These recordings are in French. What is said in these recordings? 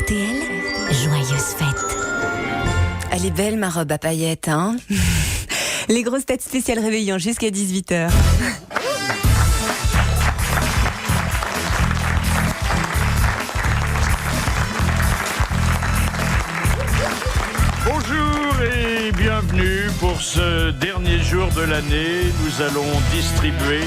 RTL, joyeuses fêtes. Elle est belle ma robe à paillettes, hein. Les grosses têtes spéciales réveillant jusqu'à 18h. Bonjour et bienvenue pour ce dernier jour de l'année. Nous allons distribuer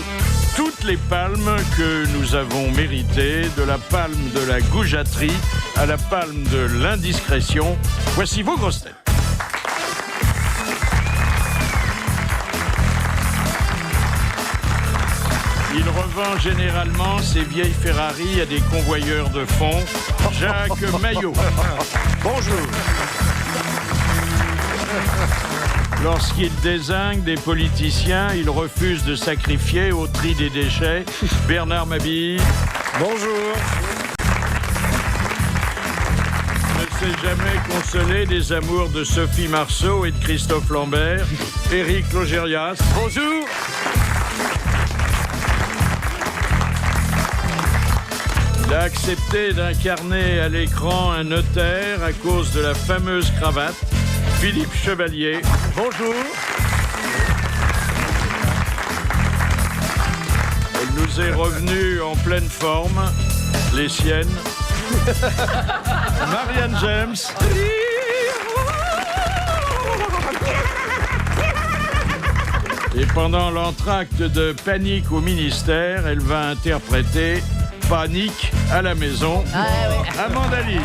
toutes les palmes que nous avons méritées, de la palme de la goujaterie à la palme de l'indiscrétion. Voici vos grosses têtes. Il revend généralement ses vieilles Ferrari à des convoyeurs de fonds. Jacques Maillot. Bonjour. Lorsqu'il dézingue des politiciens, il refuse de sacrifier au tri des déchets. Bernard Mabille. Bonjour. Ne s'est jamais consolé des amours de Sophie Marceau et de Christophe Lambert. Éric Logérias. Bonjour. Il a accepté d'incarner à l'écran un notaire à cause de la fameuse cravate. Philippe Chevalier. Bonjour. Elle nous est revenue en pleine forme. Les siennes. Marianne James. Et pendant l'entracte de Panique au ministère, elle va interpréter Panique à la maison. Amanda Lear.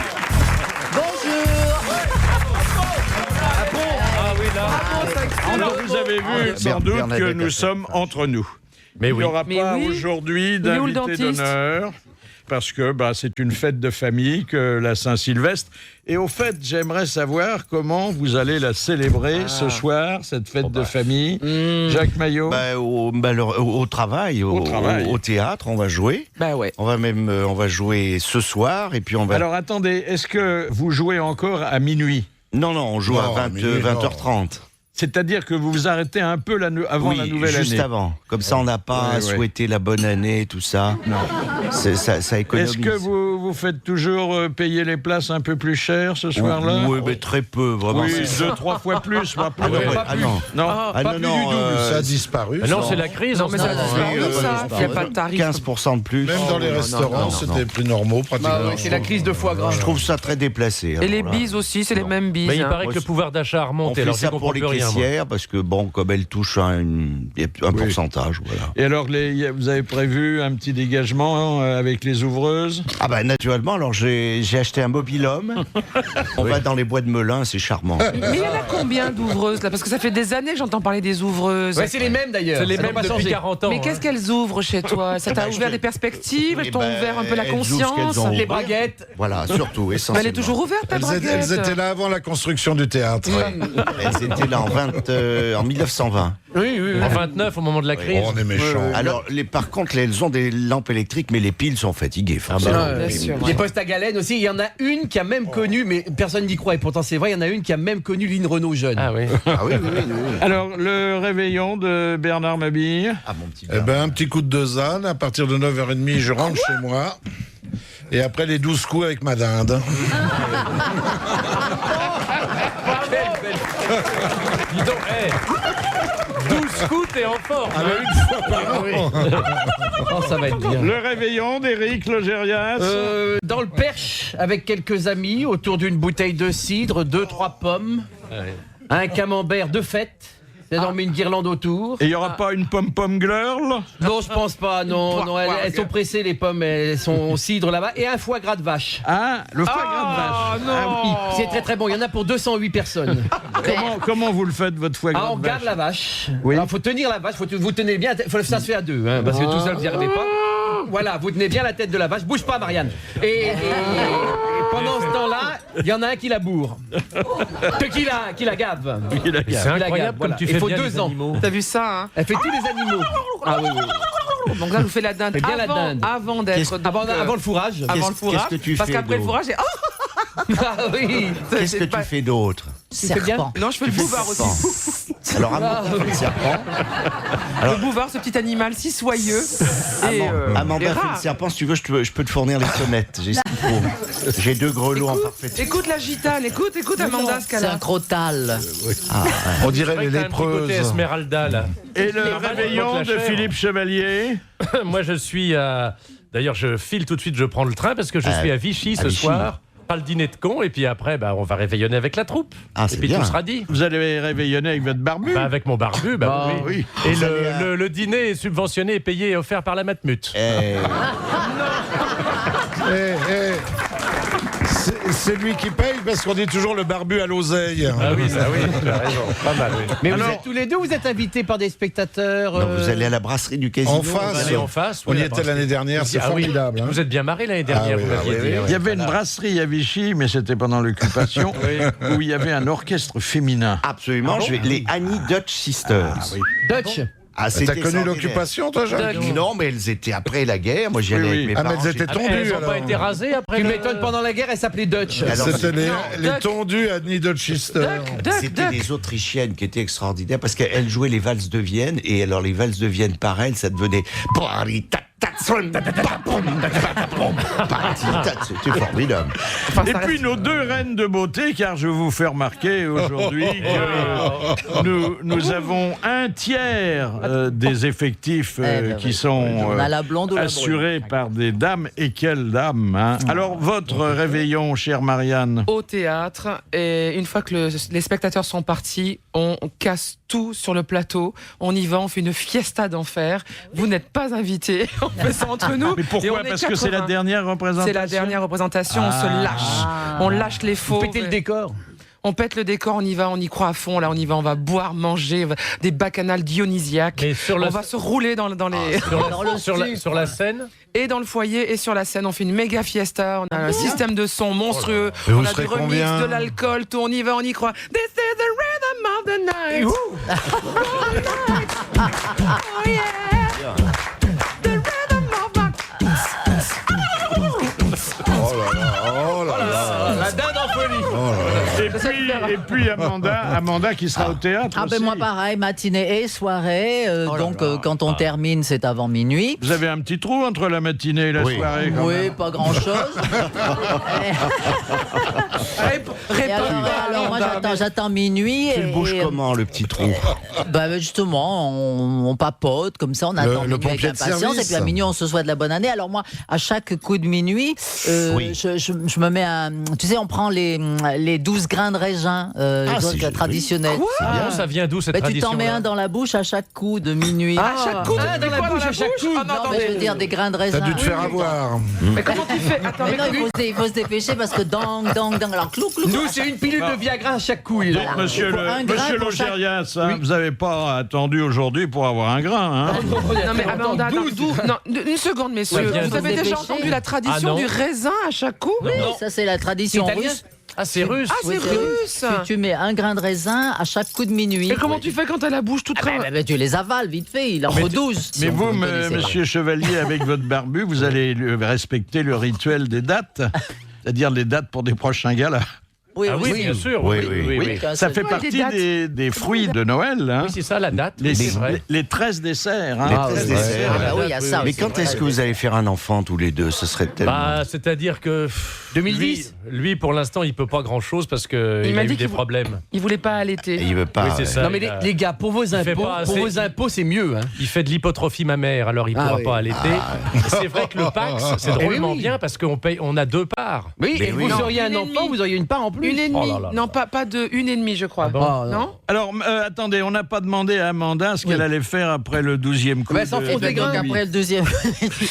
Alors vous avez vu sans doute que nous sommes entre nous. Mais Il oui. n'y aura pas aujourd'hui d'invité d'honneur parce que c'est une fête de famille que la Saint-Sylvestre. Et au fait, j'aimerais savoir comment vous allez la célébrer ce soir, cette fête de famille. Jacques Maillot. Au travail, au théâtre, on va jouer. On va jouer ce soir et puis on va... Alors attendez, est-ce que vous jouez encore à minuit ? Non, on joue à 20h30. C'est-à-dire que vous vous arrêtez un peu avant la nouvelle année. Juste avant. Comme ça, on n'a pas à souhaiter la bonne année, tout ça. Non. Ça économise. Est-ce que vous faites toujours payer les places un peu plus chères ce soir-là ? Oui, mais très peu, vraiment. Oui, 2-3 fois plus. Pas plus. Non. Ça a disparu. Non, c'est la crise. Non, mais ça a disparu, ça. Il n'y a pas de tarif. 15% de plus. Même dans les restaurants, c'était plus normaux, pratiquement. C'est la crise de foie gras. Je trouve ça très déplacé. Et les bises aussi, c'est les mêmes bises. Mais il paraît que le pouvoir d'achat a On remonté. fait Alors ça pour les caissières, parce que, comme elles touchent un pourcentage, voilà. Et alors, vous avez prévu un petit dégagement avec les ouvreuses ? Ah naturellement, alors j'ai acheté un mobil-homme. On va dans les bois de Melun, c'est charmant. Mais il y en a combien d'ouvreuses là ? Parce que ça fait des années que j'entends parler des ouvreuses. Ouais, c'est les mêmes d'ailleurs. C'est les Ça n'a mêmes pas depuis changé. 40 ans. Mais qu'est-ce qu'elles ouvrent chez toi ? Ça t'a ouvert des perspectives ? Elles t'ont ouvert un peu la elles ouvrent ce qu'elles conscience ? ont. Les braguettes. Voilà, surtout, Mais essentiellement. elle est toujours ouverte ta braguette. Elles étaient là avant la construction du théâtre. Elles étaient là en 1920. Oui. En 29, au moment de la crise. Oh, on est méchants. Alors, par contre, elles ont des lampes électriques, mais les piles sont fatiguées, forcément. Bien sûr. Les postes à galène aussi. Il y en a une qui a même connu, mais personne n'y croit, et pourtant c'est vrai, il y en a une qui a même connu Lynn Renault jeune. Ah oui. Ah oui. Alors, le réveillon de Bernard Mabille. Ah, mon petit Un petit coup de deux ânes. À partir de 9h30, je rentre chez moi. Et après, les 12 coups avec ma dinde. Dis donc, 12 scouts et en forme. Une fois par an. Oh, ça va être bien. Le réveillon d'Éric Logérias. Dans le Perche, avec quelques amis, autour d'une bouteille de cidre, 2-3 pommes, un camembert de fête. On met une guirlande autour. Et il n'y aura pas une pom-pom girl ? Non, je pense pas. Non, elles sont pressées, les pommes. Elles sont au cidre là-bas. Et un foie gras de vache. Ah, le foie gras de vache. Ah oui, c'est très très bon. Il y en a pour 208 personnes. Comment vous le faites, votre foie gras On de garde vache ? la vache. Oui. Alors, faut tenir la vache. Vous tenez bien. Ça se fait à deux, parce que tout seul, vous n'y arrivez pas. Voilà, vous tenez bien la tête de la vache. Bouge pas, Marianne. Et pendant ce temps-là, il y en a un qui la bourre. Qui la gave. C'est incroyable comme tu fais Il faut bien 2 les ans. animaux. T'as vu ça, hein ? Elle fait tous les animaux. Ah oui. Donc là, vous faites la dinde Fais bien la dinde. avant d'être... Avant le fourrage. Avant le fourrage. Qu'est-ce que tu Parce fais qu'après le d'autre fourrage, c'est... Ah oui. Qu'est-ce que tu fais d'autre fais bien Non, je fais le bouvard aussi. Alors, Amanda fait le serpent. Le Bouvard, ce petit animal si soyeux. Amanda fait le serpent, si tu veux, je peux te fournir les sonnettes. J'ai ce qu'il faut. J'ai 2 grelots en parfaite. Écoute la gitane, écoute Amanda, ce qu'elle C'est a. un crotal. On dirait les C'est vrai que t'as un petit côté lépreuses. Esmeralda, là. Et le réveillon de Philippe Chevalier. Moi, je suis à... D'ailleurs, je file tout de suite, je prends le train parce que je suis à Vichy ce Vichy. soir. Pas le dîner de con, et puis après, on va réveillonner avec la troupe. Ah, et c'est puis bien. tout sera dit. Vous allez réveillonner avec votre barbu. Avec mon barbu, oui. Et le dîner est subventionné et payé et offert par la Matmut. C'est lui qui paye parce qu'on dit toujours le barbu à l'oseille. Ah oui, ça oui, tu as raison. Pas mal, oui. Mais vous êtes tous les deux, vous êtes invités par des spectateurs. Non, vous allez à la brasserie du casino. En face. Allez en face. On oui, y la était brasserie. l'année dernière, c'est Ah oui, formidable. hein. Vous êtes bien marré l'année dernière, Ah oui, vous m'aviez ah dit. oui, ouais. Il y avait une Voilà. brasserie à Vichy, mais c'était pendant l'occupation, où il y avait un orchestre féminin. Absolument, les Annie Dutch Sisters. Dutch. Ah, T'as c'était connu extraordinaire. l'occupation, toi, Jacques? Non, mais elles étaient après la guerre. Moi, j'y allais avec mes Ah, mais parents. elles étaient Ah, tondues, elles n'ont alors. pas été rasées après Tu le- m'étonnes, pendant la guerre, elle s'appelait Dutch. Alors, C'était les Duck. tondus à Niederchister. C'était des Autrichiennes qui étaient extraordinaires parce qu'elles jouaient les valses de Vienne et alors les valses de Vienne par elles, ça devenait c'était formidable. Et puis nos 2 reines de beauté, car je vous fais remarquer aujourd'hui que nous avons un tiers des effectifs qui sont On a la blonde ou la assurés par des dames. Et quelles dames, hein. Alors, votre réveillon, chère Marianne? Au théâtre, et une fois que les spectateurs sont partis, on casse tout sur le plateau, on y va, on fait une fiesta d'enfer. Vous n'êtes pas invités, on fait ça entre nous. Mais et pourquoi? on est Parce que c'est la 80. dernière représentation. C'est la dernière représentation, on se lâche. On lâche les faux. Pétez le décor. On pète le décor, on y va, on y croit à fond, là on y va, on va boire, manger, des bacchanales dionysiaques. Mais sur le- On va se rouler dans les... sur la scène. Et dans le foyer et sur la scène, on fait une méga fiesta, on a un système de son monstrueux, Et vous on a serez du remix, combien de l'alcool, tout, on y va, on y croit. This is the rhythm of the night. Oh yeah. The rhythm of my... Oh là là. La dinde en folie. Et puis Amanda qui sera au théâtre Ah ben aussi. moi pareil, matinée et soirée. Quand on termine, c'est avant minuit. Vous avez un petit trou entre la matinée et la soirée quand Oui, même. pas grand-chose. Et alors, moi j'attends minuit. Tu le bouges comment, le petit trou? Bah justement, on papote, comme ça on attend le minuit avec pompier de impatience, service. et puis à minuit on se souhaite la bonne année. Alors moi, à chaque coup de minuit, je me mets un... Tu sais, on prend les 12 grains de raisin c'est traditionnels. Ah, ça vient d'où cette Bah, tu tradition? t'en mets un dans la bouche à chaque coup de minuit. À chaque coup, Ah, dans la bouche, à chaque coup. Ah, non, Non, mais je veux dire des grains de raisin. T'as dû te faire avoir. mais comment tu fais? Attends, Mais non, il faut se dépêcher parce que dang. Alors clou. Nous, c'est une pilule de Viagra à chaque coup. Donc, monsieur Un grain monsieur pour chaque- Logérias, hein, vous n'avez pas attendu aujourd'hui pour avoir un grain. Hein. Non mais Amanda, une seconde messieurs, Ouais, vous avez se déjà dépêcher. entendu la Ah, tradition non. du raisin à chaque coup? Oui, ça c'est la tradition C'est italien. russe. Ah, c'est russe. Ah, c'est Oui, russe. Tu mets un grain de raisin à chaque coup de minuit. Et comment tu fais quand t'as la bouche toute Tu les avales vite fait, il en faut 12. Mais si vous, me connaissez pas. monsieur Chevalier, avec votre barbu, vous allez respecter le rituel des dates, c'est-à-dire les dates pour des prochains galas. Oui, Ah oui, bien sûr. Oui, Oui, oui. oui, oui. Ça fait Ouais, partie des dates. des fruits de Noël. Hein. Oui, c'est ça la date. Oui, c'est vrai. Les 13 desserts. Hein. Les 13 desserts. Ah bah oui, il y a ça Mais aussi. quand est-ce que vous allez faire un enfant tous les deux? Ce serait tellement... Bah, c'est-à-dire que 2010. lui, pour l'instant, il peut pas grand-chose parce que Il il m'a a eu dit des qu'il problèmes. Il voulait pas Et allaiter. il veut pas... Oui, c'est ça. Non mais les gars, pour vos fait impôts, pas assez. c'est mieux. Hein. Il fait de l'hypotrophie mammaire, alors il Ah pourra oui. pas allaiter. C'est vrai que le Pax, c'est drôlement oui. bien parce on a 2 parts. Oui, Mais et oui. vous auriez un Une et enfant, demie. vous auriez une part en plus. Une et demie. Oh là là. Non, pas de une et demie, je crois. bon Oh, non. Alors, attendez, on n'a pas demandé à Amanda ce qu'elle allait faire après le 12e coup. Ben, s'en de- fout des Et donc grains. après le deuxième,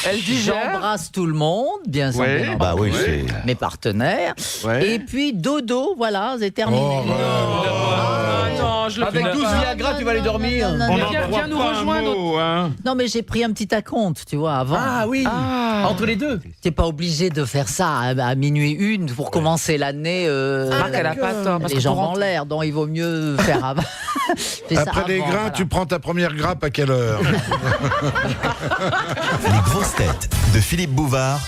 Elle digère. j'embrasse tout le monde, bien sûr, Ouais. bien Bah oui, entendu, c'est... mes partenaires. Ouais. Et puis dodo, voilà, c'est terminé. Ah non, je le Avec fais 12 pas. Viagra, tu vas aller dormir. Non, non, On non, n'en Viens- croit viens nous pas un rejoindre. mot, hein. non, mais j'ai pris un petit acompte, tu vois, avant. Ah oui. Entre les deux. T'es pas obligé de faire ça à minuit 1 pour commencer l'année. Marc, elle a pas tort. Parce Les que jambes pour en l'air, donc il vaut mieux faire avant. Fais ça Après les avant, grains, voilà. tu prends ta première grappe à quelle heure? Les grosses têtes de Philippe Bouvard,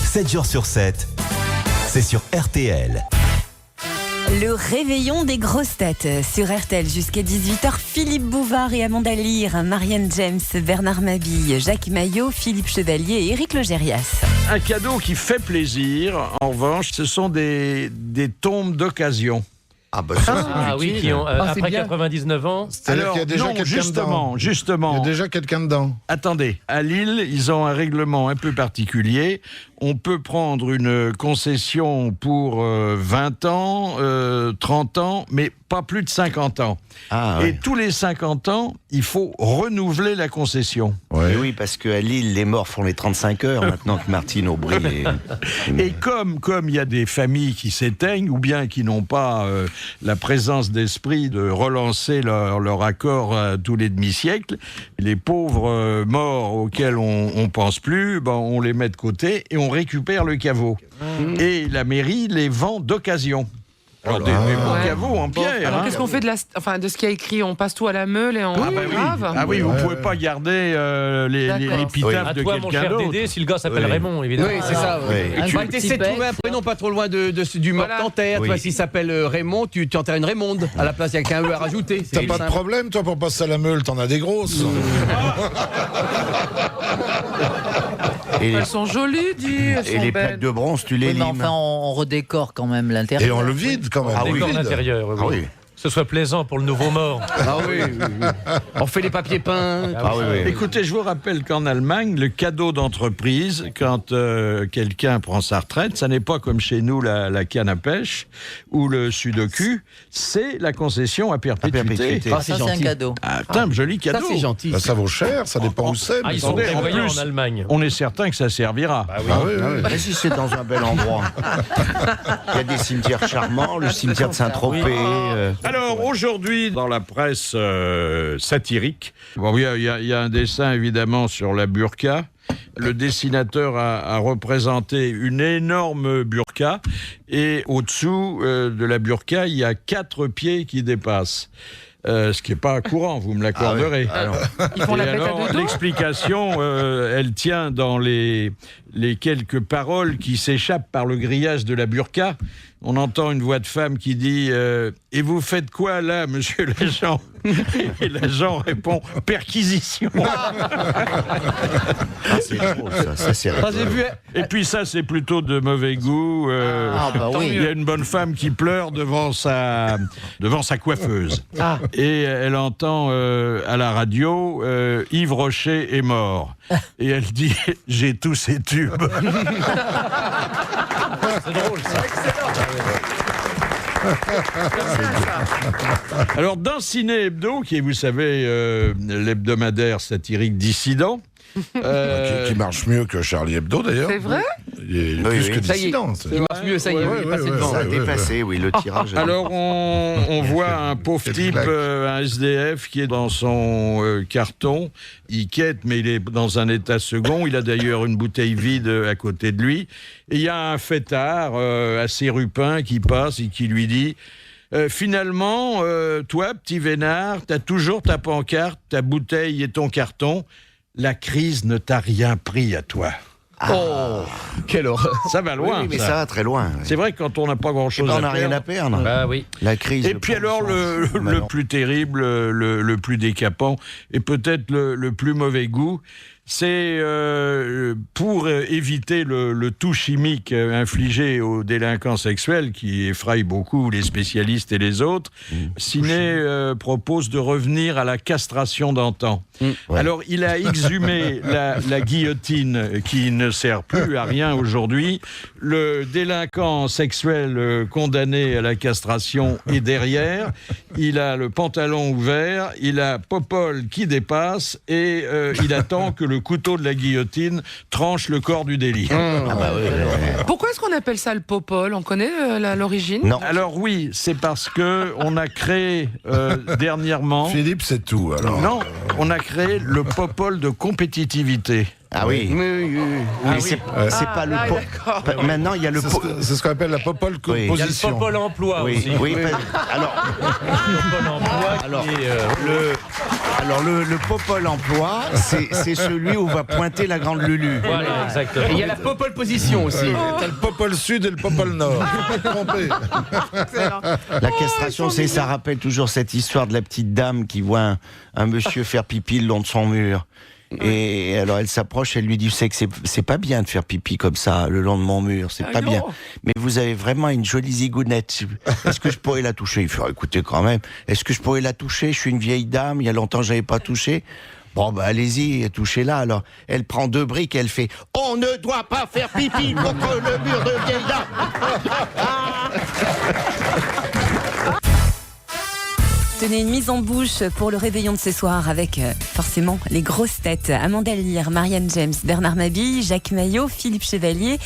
7 jours sur 7, c'est sur RTL. Le réveillon des grosses têtes sur RTL jusqu'à 18h. Philippe Bouvard et Amanda Lear, Marianne James, Bernard Mabille, Jacques Maillot, Philippe Chevalier et Éric Logérias. Un cadeau qui fait plaisir, en revanche, ce sont des tombes d'occasion. Ah, bah ça, Ah oui, qui ont, après 99 ans. C'est-à-dire qu'il y a déjà quelqu'un dedans. Justement. Il y a déjà quelqu'un dedans. Attendez, à Lille, ils ont un règlement un peu particulier. On peut prendre une concession pour 20 ans, 30 ans, mais pas plus de 50 ans. Ah, ouais. Et tous les 50 ans, il faut renouveler la concession. Ouais. Oui, parce qu'à Lille, les morts font les 35 heures maintenant que Martine Aubry est... Et comme il y a des familles qui s'éteignent, ou bien qui n'ont pas la présence d'esprit de relancer leur accord tous les demi-siècles, les pauvres morts auxquels on pense plus, ben, on les met de côté et on récupère le caveau. Et la mairie les vend d'occasion. Alors des bons caveaux en pierre. Alors hein. qu'est-ce qu'on fait de ce qui a écrit? On passe tout à la meule et on grave. Ah oui, vous pouvez pas garder l'épitaphe À de toi, mon quelqu'un cher d'autre. Dédé, si le gars s'appelle Raymond, évidemment. Oui, c'est ça. Ouais. Tu vas essayer de trouver un prénom pas trop loin du mort Voilà. t'enterres. Oui. Toi, s'il s'appelle Raymond, tu enterres une Raymonde. À la place, il y a qu'un E à rajouter. T'as C'est pas de simple. problème, toi, pour passer à la meule, t'en as des grosses. Et les, Elles sont jolies, dis. Elles et sont les belles. plaques de bronze, tu les Oui, mais limes. enfin, on redécore quand même Et l'intérieur. on le vide quand même. Ah on le Décor vide. l'intérieur, oui. Ah oui. Que ce soit plaisant pour le nouveau mort. Ah oui, oui, oui. On fait les papiers peints. Ah oui, oui. Écoutez, je vous rappelle qu'en Allemagne, le cadeau d'entreprise, quand quelqu'un prend sa retraite, ça n'est pas comme chez nous la canne à pêche ou le sudoku, c'est la concession à perpétuité. perpétuité. Ah, Ça, c'est c'est un gentil. cadeau. Ah, putain, joli Ça, cadeau. c'est gentil. Bah, ça vaut cher, ça dépend où c'est. Ah, mais ils ça sont vaut cher. prévoyants plus. en Allemagne. On est certain que ça servira. Ah oui, oui. Mais si c'est dans un bel endroit. Il y a des cimetières charmants, le cimetière de Saint-Tropez. Alors aujourd'hui, dans la presse satirique, bon, il y a un dessin évidemment sur la burqa. Le dessinateur a représenté une énorme burqa et au-dessous de la burqa, il y a 4 pieds qui dépassent. Ce qui n'est pas courant, vous me l'accorderez. Ils font Et la fête alors, à deux dos. l'explication, elle tient dans les quelques paroles qui s'échappent par le grillage de la burqa. On entend une voix de femme qui dit « Et vous faites quoi là, monsieur l'agent ?» Et l'agent répond « Perquisition !» Ah, c'est drôle, ça c'est Ah, j'ai vu. Et puis ça, c'est plutôt de mauvais goût. Ah, bah oui. Il y a une bonne femme qui pleure devant sa coiffeuse. Et elle entend à la radio « Yves Rocher est mort ». Et elle dit « J'ai tous ces tubes ». C'est drôle, ça. Alors, dans Ciné Hebdo, qui est, vous savez, l'hebdomadaire satirique dissident, Qui marche mieux que Charlie Hebdo d'ailleurs. C'est vrai? Il est Oui, plus oui. que Ça y est. dissident. Il marche mieux, ça y est, Ouais, il est ouais, passé ouais, devant. Ça a ouais, dépassé, oui, le tirage. alors on voit un pauvre Quelle type, claque. un SDF, qui est dans son carton. Il quête, mais il est dans un état second. Il a d'ailleurs une bouteille vide à côté de lui. Et il y a un fêtard assez rupin qui passe et qui lui dit... finalement, toi, petit vénard, t'as toujours ta pancarte, ta bouteille et ton carton. La crise ne t'a rien pris à toi. Oh, quelle horreur. Ça va loin, Oui, mais ça. ça va très loin. C'est vrai que quand on n'a pas grand-chose On à n'a rien à perdre... perdre. Bah oui. La crise. Et puis alors, le plus terrible, le plus décapant, et peut-être le plus mauvais goût, c'est pour éviter le tout chimique infligé aux délinquants sexuels, qui effraie beaucoup les spécialistes et les autres, Ciné propose de revenir à la castration d'antan. Ouais. Alors, il a exhumé la guillotine qui ne sert plus à rien aujourd'hui. Le délinquant sexuel condamné à la castration est derrière. Il a le pantalon ouvert, il a Popol qui dépasse et il attend que le couteau de la guillotine tranche le corps du délit. Ah bah oui, Pourquoi est-ce qu'on appelle ça le popol? On connaît l'origine? Non. Alors oui, c'est parce que on a créé dernièrement... Philippe, c'est tout alors. Non, on a créé le Popol de compétitivité. Ah oui. Mais c'est pas le maintenant il y a le c'est ce qu'on appelle la popole Il position. y a le Popol emploi aussi. Oui. Alors le Popol emploi, c'est celui où va pointer la grande Lulu. Voilà, exactement. Et il y a la Popol position aussi. T'as le Popol Sud et le Popol Nord. Faut pas te tromper. La castration, ça rappelle toujours cette histoire de la petite dame qui voit un monsieur faire pipi le long de son mur. Et alors elle s'approche, elle lui dit, c'est que c'est pas bien de faire pipi comme ça le long de mon mur, c'est pas bien. Mais vous avez vraiment une jolie zigounette. Est-ce que je pourrais la toucher? Il fait, écoutez quand même, est-ce que je pourrais la toucher? Je suis une vieille dame, il y a longtemps que j'avais pas touché. Bon bah allez-y, touchez-la. Alors elle prend 2 briques et elle fait, on ne doit pas faire pipi contre le mur de vieille dame. Tenez, une mise en bouche pour le réveillon de ce soir avec forcément les grosses têtes. Amanda Lear, Marianne James, Bernard Mabille, Jacques Maillot, Philippe Chevalier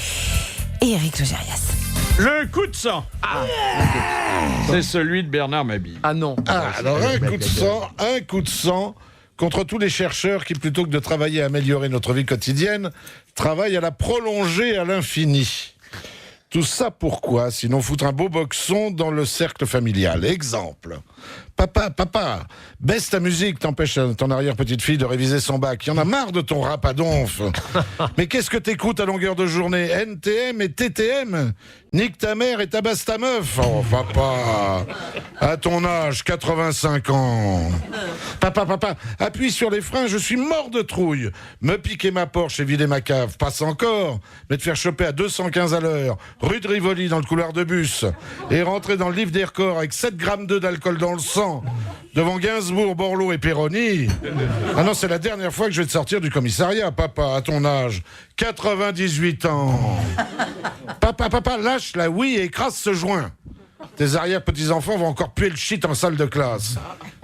et Éric Logérias. Le coup de sang. C'est celui de Bernard Mabille. Ah non. Alors un coup de sang contre tous les chercheurs qui, plutôt que de travailler à améliorer notre vie quotidienne, travaillent à la prolonger à l'infini. Tout ça pourquoi? Sinon foutre un beau boxon dans le cercle familial. Exemple. Papa, baisse ta musique, t'empêche ton arrière-petite-fille de réviser son bac. Il y en a marre de ton rap à donf. Mais qu'est-ce que t'écoutes à longueur de journée? NTM et TTM? Nique ta mère et tabasse ta meuf. Oh, papa, à ton âge, 85 ans. Papa, appuie sur les freins, je suis mort de trouille. Me piquer ma Porsche et vider ma cave, passe encore. Mais te faire choper à 215 à l'heure, rue de Rivoli dans le couloir de bus, et rentrer dans le livre des records avec 7 grammes d'alcool dans le sang, devant Gainsbourg, Borloo et Perroni. Ah non, c'est la dernière fois que je vais te sortir du commissariat, papa, à ton âge. 98 ans. Papa, lâche la oui et écrase ce joint. Tes arrière-petits-enfants vont encore puer le shit en salle de classe.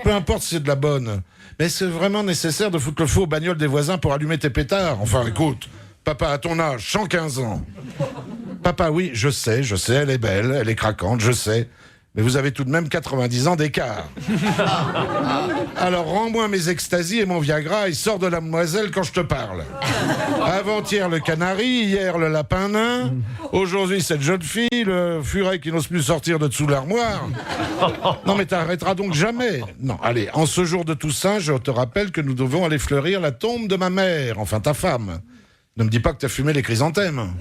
Peu importe si c'est de la bonne. Mais c'est vraiment nécessaire de foutre le feu aux bagnoles des voisins pour allumer tes pétards. Enfin, écoute, papa, à ton âge, 115 ans. Papa, oui, je sais, elle est belle, elle est craquante, je sais. Mais vous avez tout de même 90 ans d'écart. Alors rends-moi mes extasies et mon Viagra et sors de la demoiselle quand je te parle. Avant-hier le canari, hier le lapin nain, aujourd'hui cette jeune fille, le furet qui n'ose plus sortir de dessous de l'armoire. Non mais t'arrêteras donc jamais. Non, allez, en ce jour de Toussaint, je te rappelle que nous devons aller fleurir la tombe de ma mère, enfin ta femme. Ne me dis pas que t'as fumé les chrysanthèmes.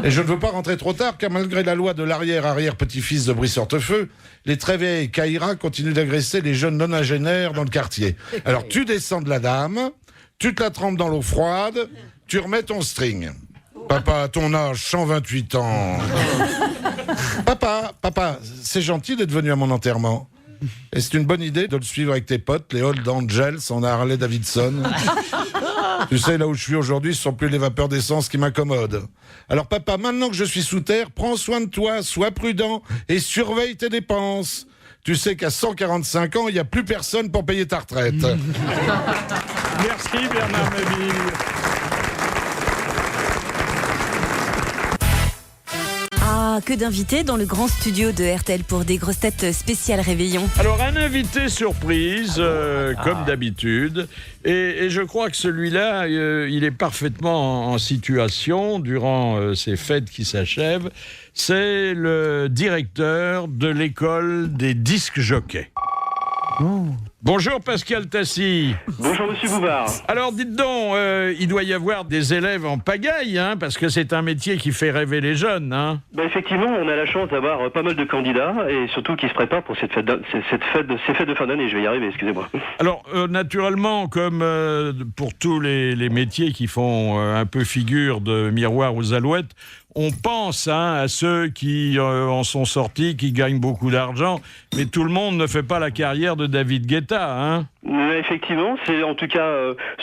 Et je ne veux pas rentrer trop tard, car malgré la loi de l'arrière-petit-fils de Brice-Hortefeux, les très vieilles Caïras continuent d'agresser les jeunes nonagénaires dans le quartier. Alors tu descends de la dame, tu te la trempes dans l'eau froide, tu remets ton string. Papa, à ton âge, 128 ans. Papa, c'est gentil d'être venu à mon enterrement. Et c'est une bonne idée de le suivre avec tes potes, les Old Angels en Harley Davidson. Tu sais, là où je suis aujourd'hui, ce sont plus les vapeurs d'essence qui m'incommodent. Alors papa, maintenant que je suis sous terre, prends soin de toi, sois prudent et surveille tes dépenses. Tu sais qu'à 145 ans, il n'y a plus personne pour payer ta retraite. Merci Bernard Mabille. Que d'invités dans le grand studio de RTL pour des grosses têtes spéciales réveillon. Alors un invité surprise, comme d'habitude, et je crois que celui-là, il est parfaitement en situation durant ces fêtes qui s'achèvent. C'est le directeur de l'école des disques jockeys. Bonjour Pascal Tassy. Bonjour Monsieur Bouvard. Alors dites donc, il doit y avoir des élèves en pagaille, hein, parce que c'est un métier qui fait rêver les jeunes. Hein. Effectivement, on a la chance d'avoir pas mal de candidats et surtout qui se préparent pour ces fêtes de fin d'année. Je vais y arriver, excusez-moi. Alors naturellement, comme pour tous les métiers qui font un peu figure de miroir aux alouettes, on pense à ceux qui en sont sortis, qui gagnent beaucoup d'argent, mais tout le monde ne fait pas la carrière de David Guetta, hein. Effectivement, c'est en tout cas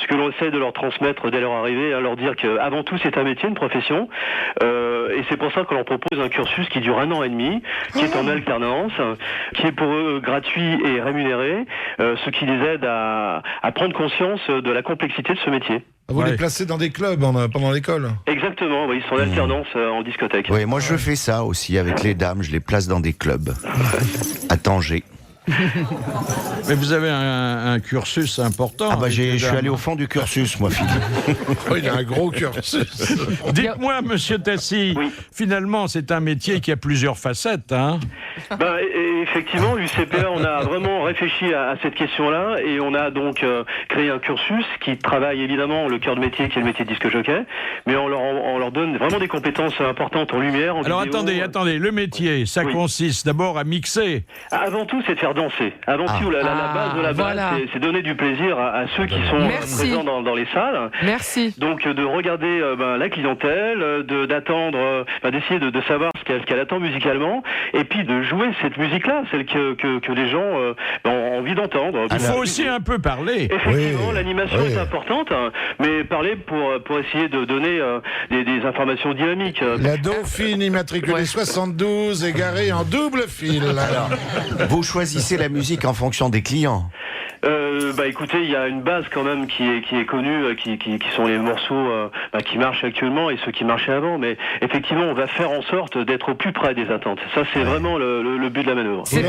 ce que l'on essaie de leur transmettre dès leur arrivée, leur dire qu'avant tout c'est un métier, une profession, et c'est pour ça que l'on propose un cursus qui dure 1 an et demi, qui est en alternance, qui est pour eux gratuit et rémunéré, ce qui les aide à prendre conscience de la complexité de ce métier. Vous les placez dans des clubs pendant l'école? Exactement, oui, ils sont en alternance en discothèque. Oui, moi je fais ça aussi avec les dames, je les place dans des clubs. À Tanger. Mais vous avez un cursus important. Ah bah je suis allé au fond du cursus, moi, Philippe. Oh, il a un gros cursus. Dites-moi, monsieur Tassi, finalement, c'est un métier qui a plusieurs facettes, hein? Ben, effectivement, l'UCPA, on a vraiment réfléchi à cette question-là et on a donc créé un cursus qui travaille évidemment le cœur de métier qui est le métier de disque jockey, mais on leur donne vraiment des compétences importantes en lumière, en Alors vidéo. Attendez, le métier, ça consiste d'abord à mixer. Avant tout, c'est de faire danser. Avant tout, la base de la base, c'est donner du plaisir à ceux qui sont présents dans les salles. Merci. Donc de regarder la clientèle, d'attendre, d'essayer de savoir ce qu'elle attend musicalement, et puis de jouer cette musique-là, celle que les gens ont envie d'entendre. Il faut aussi un peu parler. Effectivement, l'animation est importante, mais parler pour essayer de donner des informations dynamiques. La Dauphine immatriculée 72 est garée en double fil. Alors, vous choisissez la musique en fonction des clients. Écoutez, il y a une base quand même qui est connue, qui sont les morceaux qui marchent actuellement et ceux qui marchaient avant, mais effectivement on va faire en sorte d'être au plus près des attentes. Ça c'est vraiment le but de la manœuvre. C'est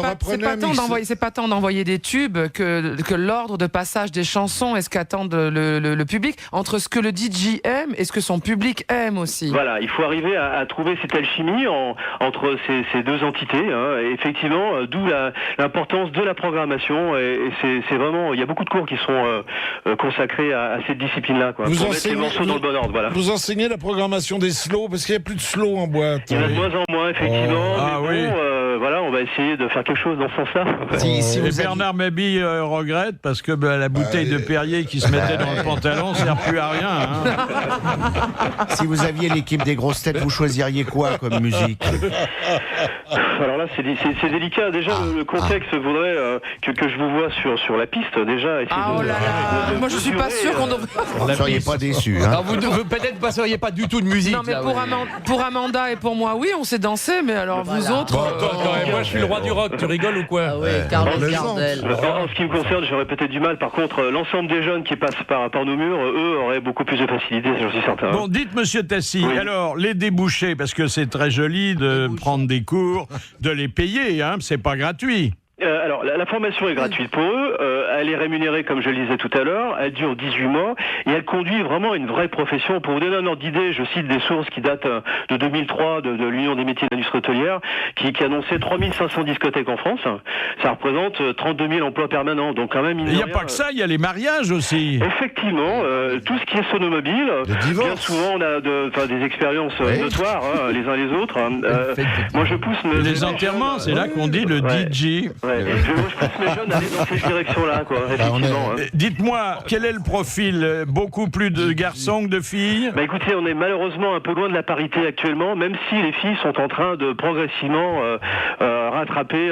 pas tant d'envoyer des tubes que l'ordre de passage des chansons et ce qu'attend le public, entre ce que le DJ aime et ce que son public aime aussi. Voilà, il faut arriver à trouver cette alchimie entre ces deux entités, hein, et effectivement, d'où l'importance de la programmation, et c'est vraiment, il y a beaucoup de cours qui sont consacrés à cette discipline-là, quoi, pour mettre les morceaux dans le bon ordre. Voilà. Vous enseignez la programmation des slows, parce qu'il n'y a plus de slow en boîte. Il y en a de moins en moins, effectivement. On va essayer de faire quelque chose dans ce sens-là. Et Bernard Mabille regrette parce que la bouteille de Perrier qui se mettait dans le pantalon ne sert plus à rien. Hein. Si vous aviez l'équipe des grosses têtes, vous choisiriez quoi comme musique? Alors là, c'est délicat. Déjà, le contexte voudrait que je vous vois sur la piste. Déjà, moi, je suis pas sûr qu'on devrait. Vous ne seriez pas déçus. Hein. Vous peut-être pas seriez pas du tout de musique. Non, mais pour Amanda et pour moi, oui, on sait danser, mais alors vous autres. Moi, je suis le roi du rock. Tu rigoles ou quoi? Ah oui, Carlos Gardel. En ce qui me concerne, j'aurais peut-être du mal. Par contre, l'ensemble des jeunes qui passent par nos murs, eux, auraient beaucoup plus de facilité, j'en suis certain. Bon, dites, monsieur Tassi, alors, les débouchés, parce que c'est très joli de prendre des cours, de les payer, hein, c'est pas gratuit. Alors, la formation est gratuite pour eux, elle est rémunérée, comme je le disais tout à l'heure, elle dure 18 mois, et elle conduit vraiment à une vraie profession. Pour vous donner un ordre d'idée, je cite des sources qui datent de 2003, de l'Union des métiers de l'industrie hôtelière, qui annonçait 3500 discothèques en France. Ça représente 32 000 emplois permanents, donc quand même... Il n'y a pas que ça, il y a les mariages aussi. Effectivement, tout ce qui est sonomobile, bien souvent on a des expériences notoires, hein, les uns les autres. Moi je pousse... Les enterrements, c'est là qu'on dit le DJ. Je pousse mes jeunes à aller dans cette direction-là, quoi, effectivement. Dites-moi, quel est le profil? Beaucoup plus de garçons que de filles? Écoutez, on est malheureusement un peu loin de la parité actuellement, même si les filles sont en train de progressivement rattraper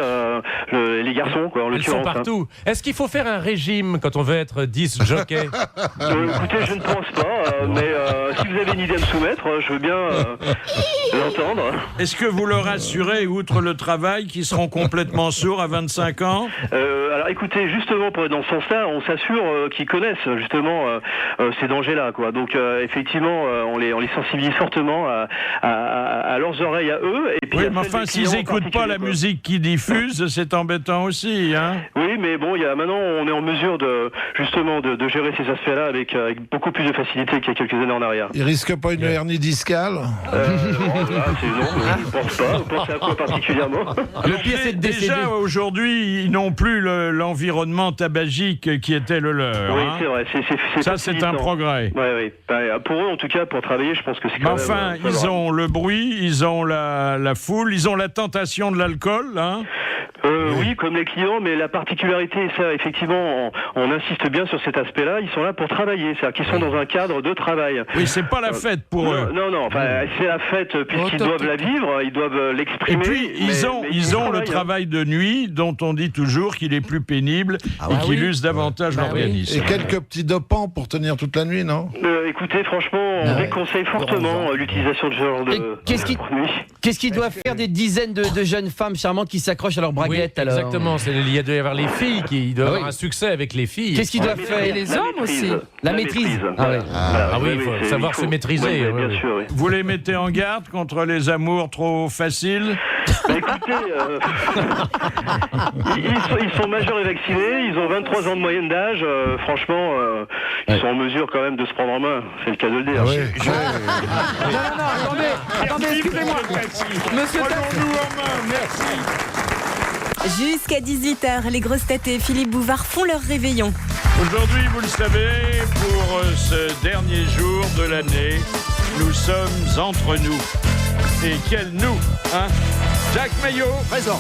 les garçons, quoi, en l'occurrence. Ils sont partout. Est-ce qu'il faut faire un régime quand on veut être disc jockey? Écoutez, je ne pense pas, mais si vous avez une idée à me soumettre, je veux bien l'entendre. Est-ce que vous leur assurez, outre le travail, qu'ils seront complètement sourds à 25 ans? Alors écoutez, justement, pour être dans ce sens-là, on s'assure qu'ils connaissent justement ces dangers-là, quoi. Donc effectivement, on les sensibilise fortement à leurs oreilles à eux. Et puis oui, mais enfin, s'ils n'écoutent pas la musique qu'ils diffusent, c'est embêtant aussi, hein. Oui, mais bon, maintenant, on est en mesure de gérer ces aspects-là avec beaucoup plus de facilité qu'il y a quelques années en arrière. Il risque pas une hernie discale? Non, je pense pas. Vous pensez à quoi particulièrement? Le pire, c'est de décéder. Déjà, aujourd'hui, ils n'ont plus l'environnement tabagique qui était le leur. Oui, hein. c'est vrai. Ça, c'est un progrès. Oui. Pour eux, en tout cas, pour travailler, je pense que c'est quand même... Enfin, ils ont le bruit, ils ont la foule, ils ont la tentation de l'alcool, hein. Oui, comme les clients, mais la particularité, ça, effectivement, on insiste bien sur cet aspect-là, ils sont là pour travailler, c'est-à-dire qu'ils sont dans un cadre de travail. Oui, c'est pas la fête pour eux. Non, c'est la fête puisqu'ils doivent la vivre, ils doivent l'exprimer. Et puis, ils ont le travail de nuit, dont on dit toujours qu'il est plus pénible et qu'il use davantage l'organisme. Et quelques petits dopants pour tenir toute la nuit, non? Écoutez, franchement, on déconseille fortement l'utilisation de ce genre de... Qu'est-ce qui doit faire des dizaines de jeunes femmes charmantes qui s'accrochent à leur braguette alors? Exactement, il doit y avoir les filles, il doit avoir un succès avec les filles. Qu'est-ce qu'ils doivent faire? Et les hommes aussi. La maîtrise. Il faut savoir se maîtriser. Oui, bien sûr, oui. Vous les mettez en garde contre les amours trop faciles? Écoutez, ils sont majeurs et vaccinés, ils ont 23 ans de moyenne d'âge, franchement, ils sont en mesure quand même de se prendre en main, c'est le cas de le dire. Non, attendez, excusez-moi. Monsieur Prenons-nous en main, merci. Jusqu'à 18h, les grosses têtes et Philippe Bouvard font leur réveillon. Aujourd'hui, vous le savez, pour ce dernier jour de l'année, nous sommes entre nous. Et quel nous, hein? Jacques Maillot, Présent.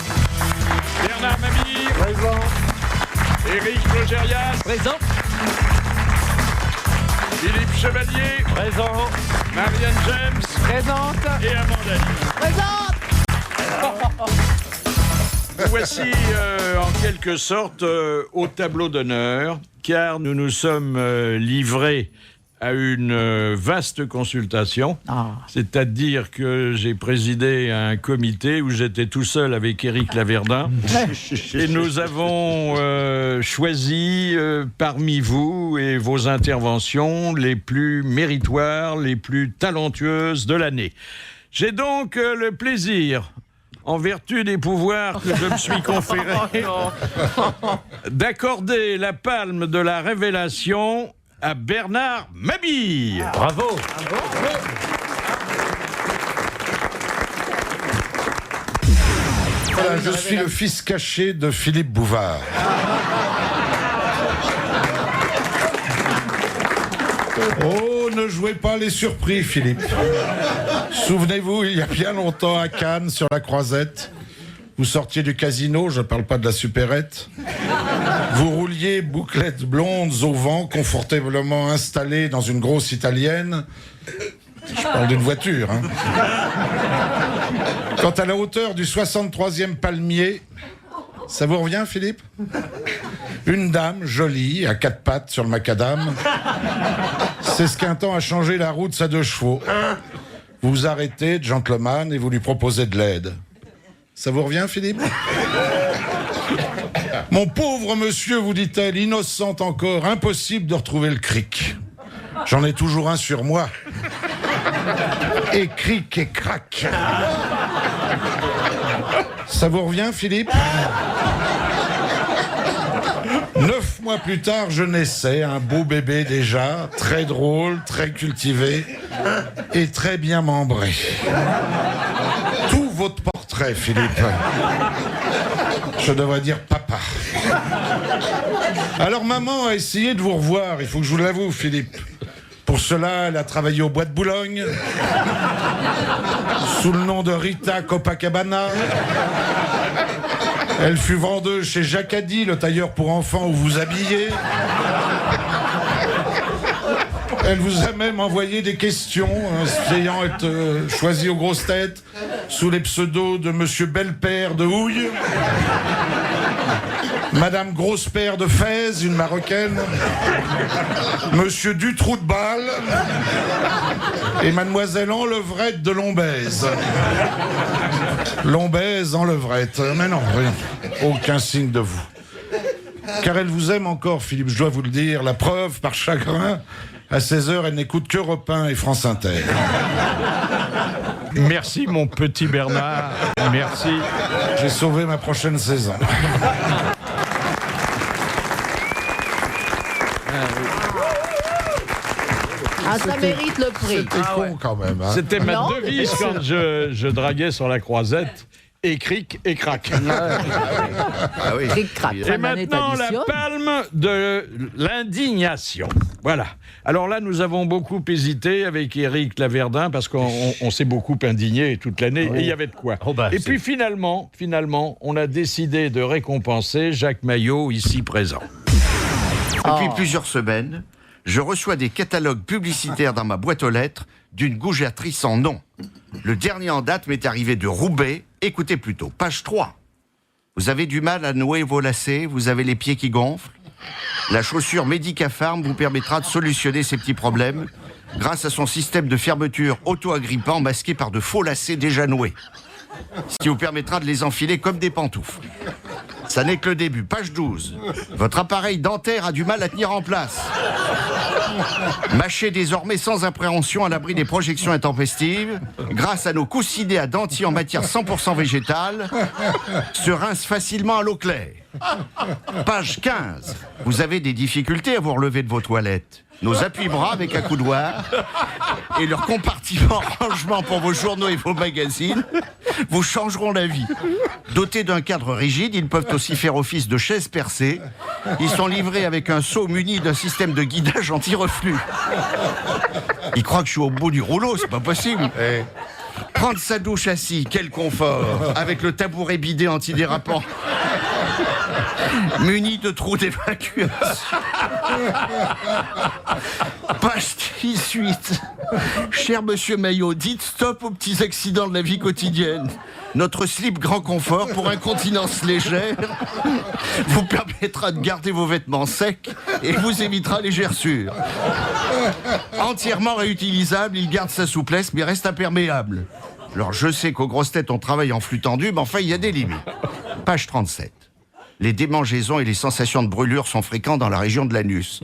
Bernard Mabille, présent. Éric Logérias, Présent. Philippe Chevalier, présent. Marianne James, Présente. et Amanda Nous voici en quelque sorte au tableau d'honneur, car nous nous sommes livrés à une vaste consultation. C'est-à-dire que j'ai présidé un comité où j'étais tout seul avec Éric Laverdin. Et nous avons choisi parmi vous et vos interventions les plus méritoires, les plus talentueuses de l'année. J'ai donc le plaisir, en vertu des pouvoirs que je me suis conférés, d'accorder la palme de la révélation à Bernard Mabille. Bravo. Voilà, je suis le fils caché de Philippe Bouvard. Oh, ne jouez pas les surpris, Philippe. Souvenez-vous, il y a bien longtemps à Cannes, sur la Croisette, vous sortiez du casino, je ne parle pas de la supérette. Vous rouliez bouclettes blondes au vent, confortablement installées dans une grosse italienne. Je parle d'une voiture, hein. Quant à la hauteur du 63e palmier, ça vous revient, Philippe? Une dame jolie, à 4 pattes sur le macadam, s'esquintant à changer la roue de sa 2 chevaux. Vous vous arrêtez, gentleman, et vous lui proposez de l'aide. Ça vous revient, Philippe? Mon pauvre monsieur, vous dit-elle, innocente encore, impossible de retrouver le cric. J'en ai toujours un sur moi. Et cric et crac. Ça vous revient, Philippe? 9 mois plus tard, je naissais, un beau bébé déjà, très drôle, très cultivé et très bien membré. Tout votre portrait, Philippe. Je devrais dire papa. Alors maman a essayé de vous revoir, il faut que je vous l'avoue, Philippe. Pour cela, elle a travaillé au Bois de Boulogne, sous le nom de Rita Copacabana. Elle fut vendeuse chez Jacadi, le tailleur pour enfants où vous habillez. Elle vous a même envoyé des questions, essayant d'être choisie aux grosses têtes, sous les pseudos de Monsieur Belle-Père de Houille, Madame Grosse-Père de Fès, une Marocaine, Monsieur Dutrou de Balle et Mademoiselle Enlevrette de Lombèze. Lombèze, Enlevrette. Mais non, rien. Aucun signe de vous. Car elle vous aime encore, Philippe, je dois vous le dire. La preuve, par chagrin, à 16h, elle n'écoute que Europe 1 et France Inter. Merci, mon petit Bernard. Merci. J'ai sauvé ma prochaine saison. Ça mérite le prix. C'était con quand même. Hein. C'était ma devise quand je draguais sur la Croisette. Et cric et crac. Ah oui. Cric-crac. Et maintenant, la palme de l'indignation. Voilà. Alors là, nous avons beaucoup hésité avec Éric Laverdin parce qu'on s'est beaucoup indigné toute l'année et il y avait de quoi. Et puis finalement, on a décidé de récompenser Jacques Maillot, ici présent. Depuis plusieurs semaines, je reçois des catalogues publicitaires dans ma boîte aux lettres d'une goujaterie sans nom. Le dernier en date m'est arrivé de Roubaix. Écoutez plutôt, page 3. Vous avez du mal à nouer vos lacets, vous avez les pieds qui gonflent. La chaussure Medicafarm vous permettra de solutionner ces petits problèmes grâce à son système de fermeture auto-agrippant masqué par de faux lacets déjà noués, ce qui vous permettra de les enfiler comme des pantoufles. Ça n'est que le début. Page 12. Votre appareil dentaire a du mal à tenir en place. Mâchez désormais sans appréhension à l'abri des projections intempestives, grâce à nos coussinets à dentier en matière 100% végétale, se rince facilement à l'eau claire. Page 15. Vous avez des difficultés à vous relever de vos toilettes. Nos appuis-bras avec un coudoir et leur compartiment rangement pour vos journaux et vos magazines vous changeront la vie. Dotés d'un cadre rigide, ils peuvent aussi faire office de chaises percées. Ils sont livrés avec un seau muni d'un système de guidage anti-reflux. Ils croient que je suis au bout du rouleau, c'est pas possible. Prendre sa douche assis, quel confort, avec le tabouret bidé antidérapant. Muni de trous d'évacuation. Page 18. Cher monsieur Maillot, dites stop aux petits accidents de la vie quotidienne. Notre slip grand confort pour incontinence légère vous permettra de garder vos vêtements secs et vous évitera les gerçures. Entièrement réutilisable, il garde sa souplesse mais reste imperméable. Alors je sais qu'aux grosses têtes on travaille en flux tendu, mais enfin il y a des limites. Page 37. Les démangeaisons et les sensations de brûlure sont fréquents dans la région de l'anus.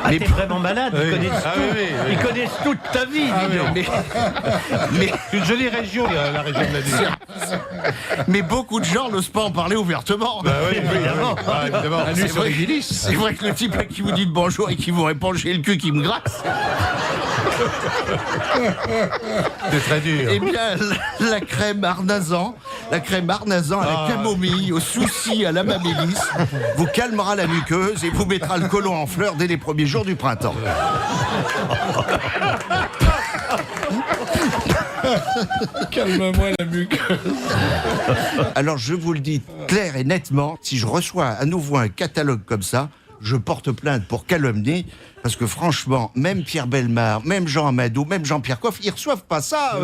Ah, t'es vraiment malade, ils connaissent toute ta vie, mais une jolie région, la région de l'anus. Mais beaucoup de gens n'osent pas en parler ouvertement. Évidemment. C'est vrai que le type à qui vous dites bonjour et qui vous répond j'ai le cul qui me grasse. C'est très dur. Eh bien, la crème Arnasan à la camomille, au souci, à la mamélis, vous calmera la muqueuse et vous mettra le côlon en fleurs dès les premiers jours du printemps. Calme-moi la muqueuse. Alors je vous le dis clair et nettement, si je reçois à nouveau un catalogue comme ça, je porte plainte pour calomnie, parce que franchement, même Pierre Bellemare, même Jean Amadou, même Jean-Pierre Coff, ils reçoivent pas ça.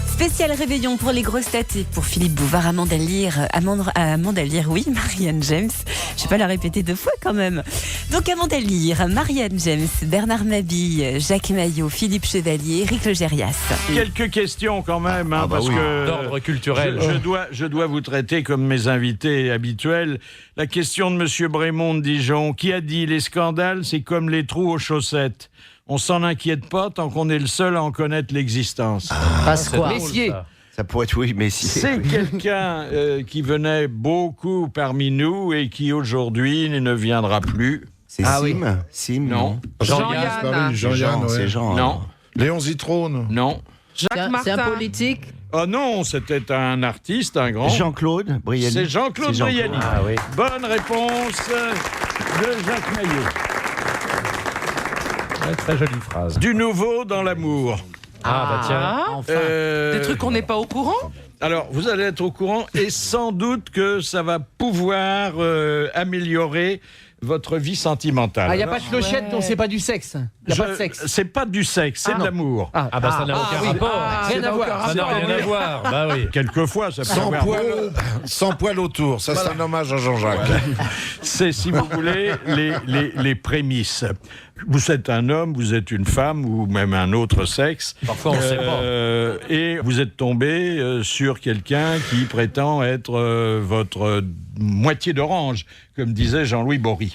Spécial réveillon pour les grosses têtes et pour Philippe Bouvard, Amanda Lear, oui, Marianne James. Je vais pas la répéter 2 fois quand même. Donc Amanda Lear, Marianne James, Bernard Mabille, Jacques Maillot, Philippe Chevalier, Éric Legérias. Quelques questions quand même, parce que d'ordre culturel. Je dois vous traiter comme mes invités habituels. La question de Monsieur Brémond de Dijon, qui a dit les scandales, c'est comme les trous aux chaussettes. On s'en inquiète pas tant qu'on est le seul à en connaître l'existence. Messier. Ça pourrait être oui, Messier. C'est quelqu'un qui venait beaucoup parmi nous et qui aujourd'hui ne viendra plus. C'est Sim. Sim. Non. Jean-Yann. C'est Jean. Non. Léon Zitrone. Non. Jacques Martin. C'est un politique. Oh non, c'était un artiste, un grand. Jean-Claude Brialy. C'est Jean-Claude Brialy. Ah oui. Bonne réponse de Jacques Maillot. Très jolie phrase. Du nouveau dans l'amour. Ah bah tiens. Enfin. Des trucs qu'on n'est pas au courant. Alors, vous allez être au courant et sans doute que ça va pouvoir améliorer votre vie sentimentale. Ah, il n'y a pas de clochette, donc c'est pas du sexe. Il n'y a pas de sexe. C'est pas du sexe, c'est de l'amour. Ah bah ça n'a aucun rapport. Rien à voir. Ça n'a rien à voir. Bah oui. Quelquefois, ça peut avoir... Sans poil autour. Ça, c'est un hommage à Jean-Jacques. C'est, si vous voulez, les prémices. Vous êtes un homme, vous êtes une femme ou même un autre sexe. Parfois, on ne sait pas. Et vous êtes tombé sur quelqu'un qui prétend être votre moitié d'orange, comme disait Jean-Louis Bory.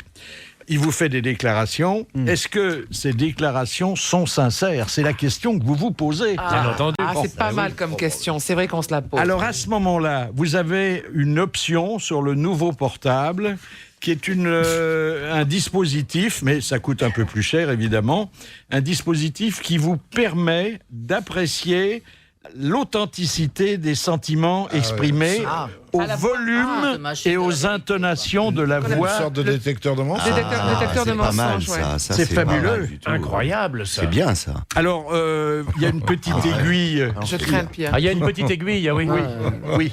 Il vous fait des déclarations. Est-ce que ces déclarations sont sincères? C'est la question que vous vous posez. Bien entendu. C'est pas mal comme question. C'est vrai qu'on se la pose. Alors à ce moment-là, vous avez une option sur le nouveau portable qui est un dispositif, mais ça coûte un peu plus cher évidemment, un dispositif qui vous permet d'apprécier l'authenticité des sentiments exprimés au volume et aux intonations de la voix. Une sorte de détecteur de mensonges. Détecteur de c'est pas mal, mensonges, ouais. ça, C'est fabuleux. pas mal du tout. Incroyable ça. C'est bien ça. Alors, il y a une petite aiguille. Je crains le pire. Ah, il y a une petite aiguille, oui. Oui,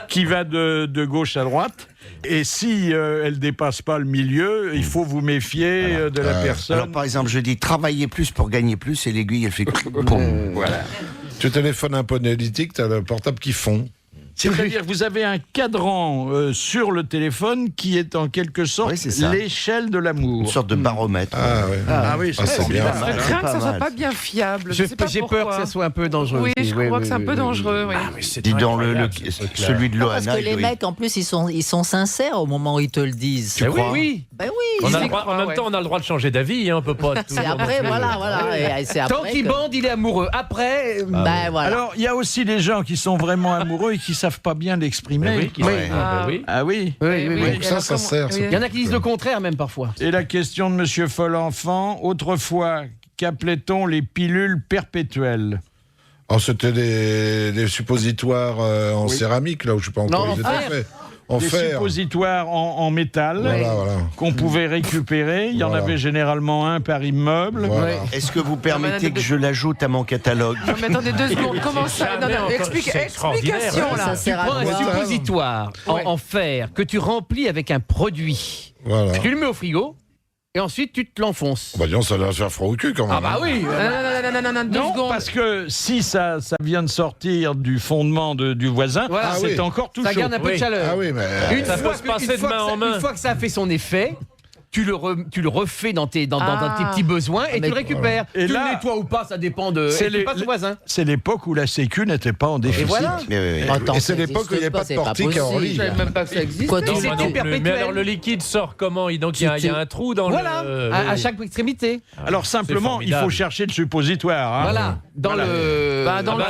qui va de gauche à droite. Et si elle dépasse pas le milieu, il faut vous méfier de la personne. Alors par exemple, je dis travailler plus pour gagner plus et l'aiguille elle fait poum. Voilà. Tu téléphones un peu analytique, t'as le portable qui fond. C'est-à-dire que vous avez un cadran sur le téléphone qui est en quelque sorte l'échelle de l'amour. Une sorte de baromètre. Oui, c'est bien. Je crains que ça soit pas bien fiable. J'ai peur que ça soit un peu dangereux. Oui, je crois que c'est un peu dangereux. Dis donc, celui de Loana. Parce que les mecs, en plus, ils sont sincères au moment où ils te le disent. Tu crois? Oui. Ben oui. En même temps, on a le droit de changer d'avis, hein, on peut pas. C'est après, voilà. Et c'est après Tant qu'il bande, il est amoureux. Après. Ben voilà. Alors, il y a aussi des gens qui sont vraiment amoureux et qui savent pas bien l'exprimer. Ah oui. Donc ça sert. Il y en a qui disent le contraire, même parfois. Et la question de Monsieur Folenfant, autrefois, qu'appelait-on les pilules perpétuelles? C'était des suppositoires en céramique, là où je sais pas encore. Non, Ils étaient faits. Des suppositoires en métal qu'on pouvait récupérer. Il y en avait généralement un par immeuble. Est-ce que vous permettez que je l'ajoute à mon catalogue? Non, mais attendez 2 secondes. Comment ça? Explication là. Tu prends un suppositoire en fer que tu remplis avec un produit. Voilà. Tu le mets au frigo. Et ensuite, tu te l'enfonces. Bah, disons, ça doit faire froid au cul quand même. Ah, bah oui. Non, 2 secondes. Parce que si ça vient de sortir du fondement du voisin, c'est encore tout chaud. Ça garde un peu de chaleur. Ah oui, mais. Ça peut se passer de main en main. Une fois que ça a fait son effet, tu le refais dans tes petits besoins et tu le récupères. Et tu là, le nettoies ou pas, ça dépend de. C'est tu passes au voisin. C'est l'époque où la Sécu n'était pas en déficit. Et voilà. Attends, Et c'est l'époque où il n'y avait pas de portique à Orly. Je savais même pas que ça existe. Quoi, Non, tu- moi non plus. Mais alors le liquide sort comment? Donc il y a un trou dans Voilà, le. à chaque extrémité. Alors simplement, il faut chercher le suppositoire. Hein. Voilà, dans le.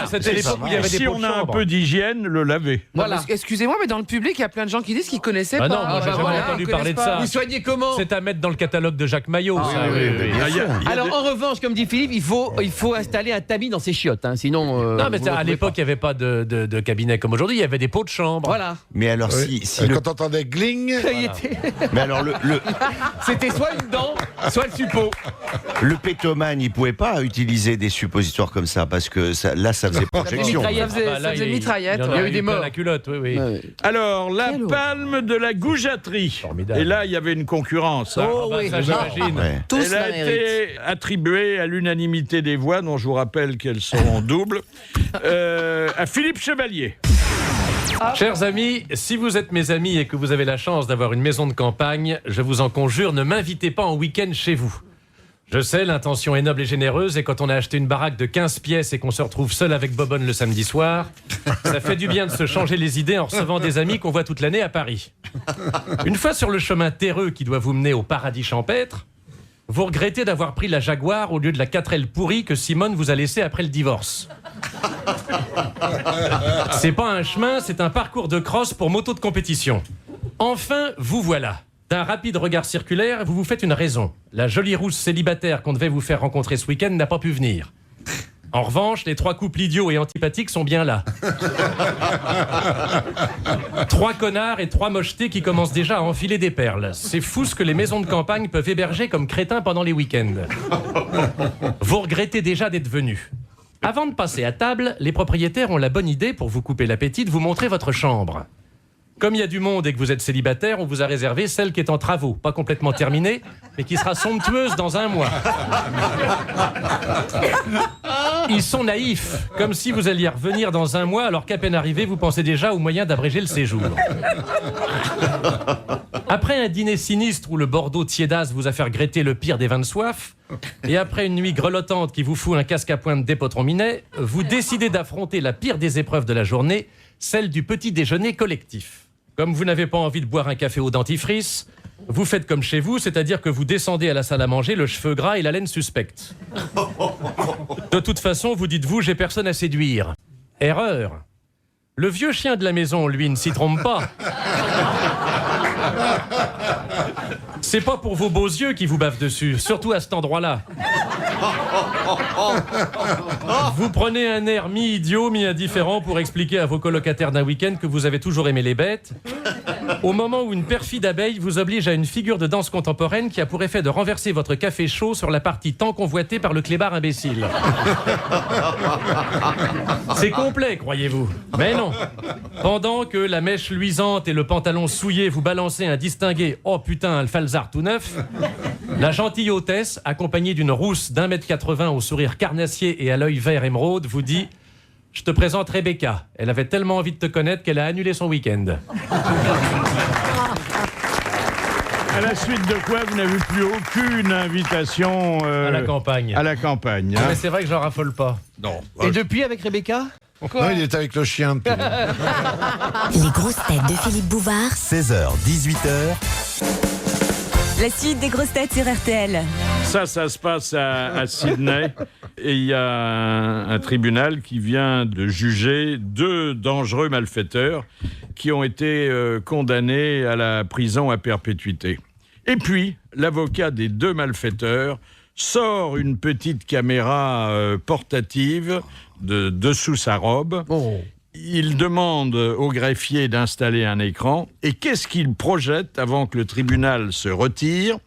C'était l'époque où il y avait des Si pots on de a un chambre. peu d'hygiène, le laver. Voilà. Excusez-moi, mais dans le public, il y a plein de gens qui disent qu'ils connaissaient Ah pas. non, moi j'ai jamais entendu parler de ça. Vous soignez comment? C'est à mettre dans le catalogue de Jacques Maillot. ça. Alors en revanche, comme dit Philippe, il faut installer un tamis dans ses chiottes, hein, sinon. Non, mais à l'époque, il n'y avait pas de cabinet comme aujourd'hui, il y avait des pots de chambre. Voilà. Mais alors, Quand t'entendais gling. Mais alors, C'était soit une dent, soit le suppôt. le pétomane, il pouvait pas utiliser des suppositoires comme ça, parce que ça faisait projection. Ça faisait mitraillette. Il y a eu des morts. La culotte, oui. Alors, la palme de la goujaterie. Formidable. Et là, il y avait une concurrence. hein. Oh oui, ça, j'imagine. Ouais. tous Elle a la méritent. été attribuée à l'unanimité des voix, dont je vous rappelle qu'elles sont doubles, à Philippe Chevalier. Chers amis, si vous êtes mes amis et que vous avez la chance d'avoir une maison de campagne, je vous en conjure, ne m'invitez pas en week-end chez vous. Je sais, l'intention est noble et généreuse, et quand on a acheté une baraque de 15 pièces et qu'on se retrouve seul avec Bobonne le samedi soir, ça fait du bien de se changer les idées en recevant des amis qu'on voit toute l'année à Paris. Une fois sur le chemin terreux qui doit vous mener au paradis champêtre, vous regrettez d'avoir pris la Jaguar au lieu de la 4L pourrie que Simone vous a laissée après le divorce. C'est pas un chemin, c'est un parcours de cross pour moto de compétition. Enfin, vous voilà. D'un rapide regard circulaire, vous vous faites une raison. La jolie rousse célibataire qu'on devait vous faire rencontrer ce week-end n'a pas pu venir. En revanche, les 3 couples idiots et antipathiques sont bien là. 3 connards et 3 mochetés qui commencent déjà à enfiler des perles. C'est fou ce que les maisons de campagne peuvent héberger comme crétins pendant les week-ends. Vous regrettez déjà d'être venus. Avant de passer à table, les propriétaires ont la bonne idée, pour vous couper l'appétit, de vous montrer votre chambre. Comme il y a du monde et que vous êtes célibataire, on vous a réservé celle qui est en travaux, pas complètement terminée, mais qui sera somptueuse dans 1 mois. Ils sont naïfs, comme si vous alliez revenir dans 1 mois, alors qu'à peine arrivé, vous pensez déjà au moyen d'abréger le séjour. Après un dîner sinistre où le Bordeaux tiédasse vous a fait regretter le pire des vins de soif, et après une nuit grelottante qui vous fout un casque à pointe d'Épotron Minet, vous décidez d'affronter la pire des épreuves de la journée, celle du petit déjeuner collectif. Comme vous n'avez pas envie de boire un café au dentifrice, vous faites comme chez vous, c'est-à-dire que vous descendez à la salle à manger le cheveu gras et la laine suspecte. De toute façon, vous dites-vous, j'ai personne à séduire. Erreur. Le vieux chien de la maison, lui, ne s'y trompe pas. C'est pas pour vos beaux yeux qui vous bavent dessus, surtout à cet endroit-là. Vous prenez un air mi-idiot, mi-indifférent pour expliquer à vos colocataires d'un week-end que vous avez toujours aimé les bêtes, au moment où une perfide abeille vous oblige à une figure de danse contemporaine qui a pour effet de renverser votre café chaud sur la partie tant convoitée par le clébard imbécile. C'est complet, croyez-vous. Mais non. Pendant que la mèche luisante et le pantalon souillé vous balancez un distingué « Oh putain, un falzar tout neuf », la gentille hôtesse, accompagnée d'une rousse d'1,80 m au sourire carnassier et à l'œil vert émeraude, vous dit « Je te présente Rebecca. Elle avait tellement envie de te connaître qu'elle a annulé son week-end. À la suite de quoi, vous n'avez plus aucune invitation À la campagne. à la campagne. Mais c'est vrai que j'en raffole pas. Non. Et depuis avec Rebecca? Non, il est avec le chien depuis. Les grosses têtes de Philippe Bouvard. 16h, 18h. La suite des grosses têtes sur RTL. Ça se passe à Sydney. Et il y a un tribunal qui vient de juger 2 dangereux malfaiteurs qui ont été condamnés à la prison à perpétuité. Et puis, l'avocat des 2 malfaiteurs sort une petite caméra portative de dessous sa robe. Il demande au greffier d'installer un écran. Et qu'est-ce qu'il projette avant que le tribunal se retire ?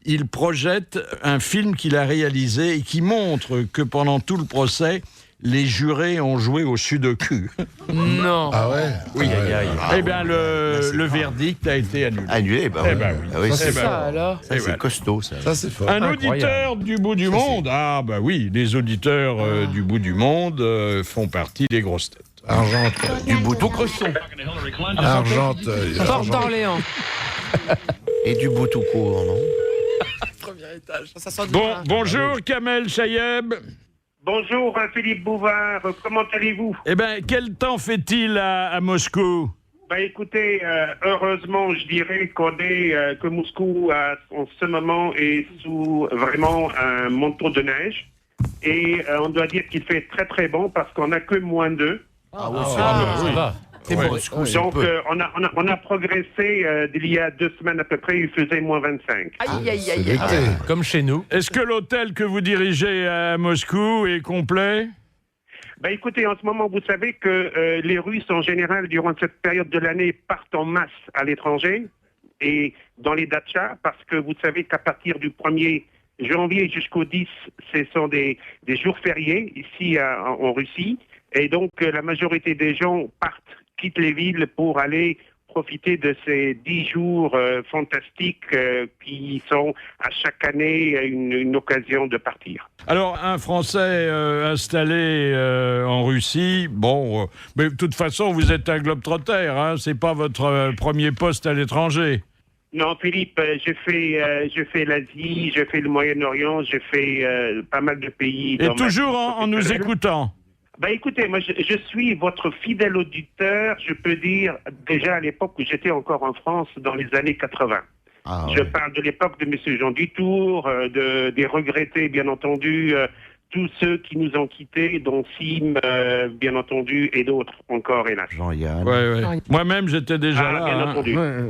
Il projette un film qu'il a réalisé et qui montre que pendant tout le procès, les jurés ont joué au sudoku. Non. Ah ouais? Oui. Ah ouais. Eh bien, le verdict a été annulé. Annulé, bah oui. ben oui. Ah oui, Ça, c'est c'est Ça alors. ça, c'est costaud, ça. Ça, c'est fort. Un Incroyable. auditeur du bout du monde. Ah, bah oui, les auditeurs du bout du monde font partie des grosses têtes. Argenteuil. Du bout Vos cressons. Argenteuil. Porte d'Orléans. Et du bout tout court, non? Ça sent Bon, bonjour Kamel Chayeb. Bonjour Philippe Bouvard, comment allez-vous? Eh bien, quel temps fait-il à Moscou? Bah écoutez, heureusement je dirais que Moscou en ce moment est sous vraiment un manteau de neige et on doit dire qu'il fait très très bon parce qu'on n'a que -2. Ah oui, Ça va. C'est Ouais. Moscou. Donc on a progressé d'il y a 2 semaines à peu près, il faisait -25. C'est l'été. Comme chez nous. Est-ce que l'hôtel que vous dirigez à Moscou est complet? Bah écoutez, en ce moment, vous savez que les Russes, en général, durant cette période de l'année, partent en masse à l'étranger et dans les dachas, parce que vous savez qu'à partir du 1er janvier jusqu'au 10, ce sont des jours fériés ici en Russie. Et donc, la majorité des gens quittent les villes pour aller profiter de ces 10 jours fantastiques qui sont à chaque année une occasion de partir. Alors, un Français installé en Russie, bon, mais de toute façon, vous êtes un globe-trotter, hein, c'est pas votre premier poste à l'étranger. Non, Philippe, j'ai fait l'Asie, j'ai fait le Moyen-Orient, j'ai fait pas mal de pays. Et dans ma toujours vie en nous professionnelle. écoutant. Bah écoutez, moi je suis votre fidèle auditeur, je peux dire, déjà à l'époque où j'étais encore en France, dans les années 80. Ah, Je ouais. parle de l'époque de M. Jean Dutour, des regrettés, bien entendu, tous ceux qui nous ont quittés, dont Sim, bien entendu, et d'autres encore, hélas. Jean-Yann. Ouais. Moi-même, j'étais déjà là. bien hein. entendu. Ouais.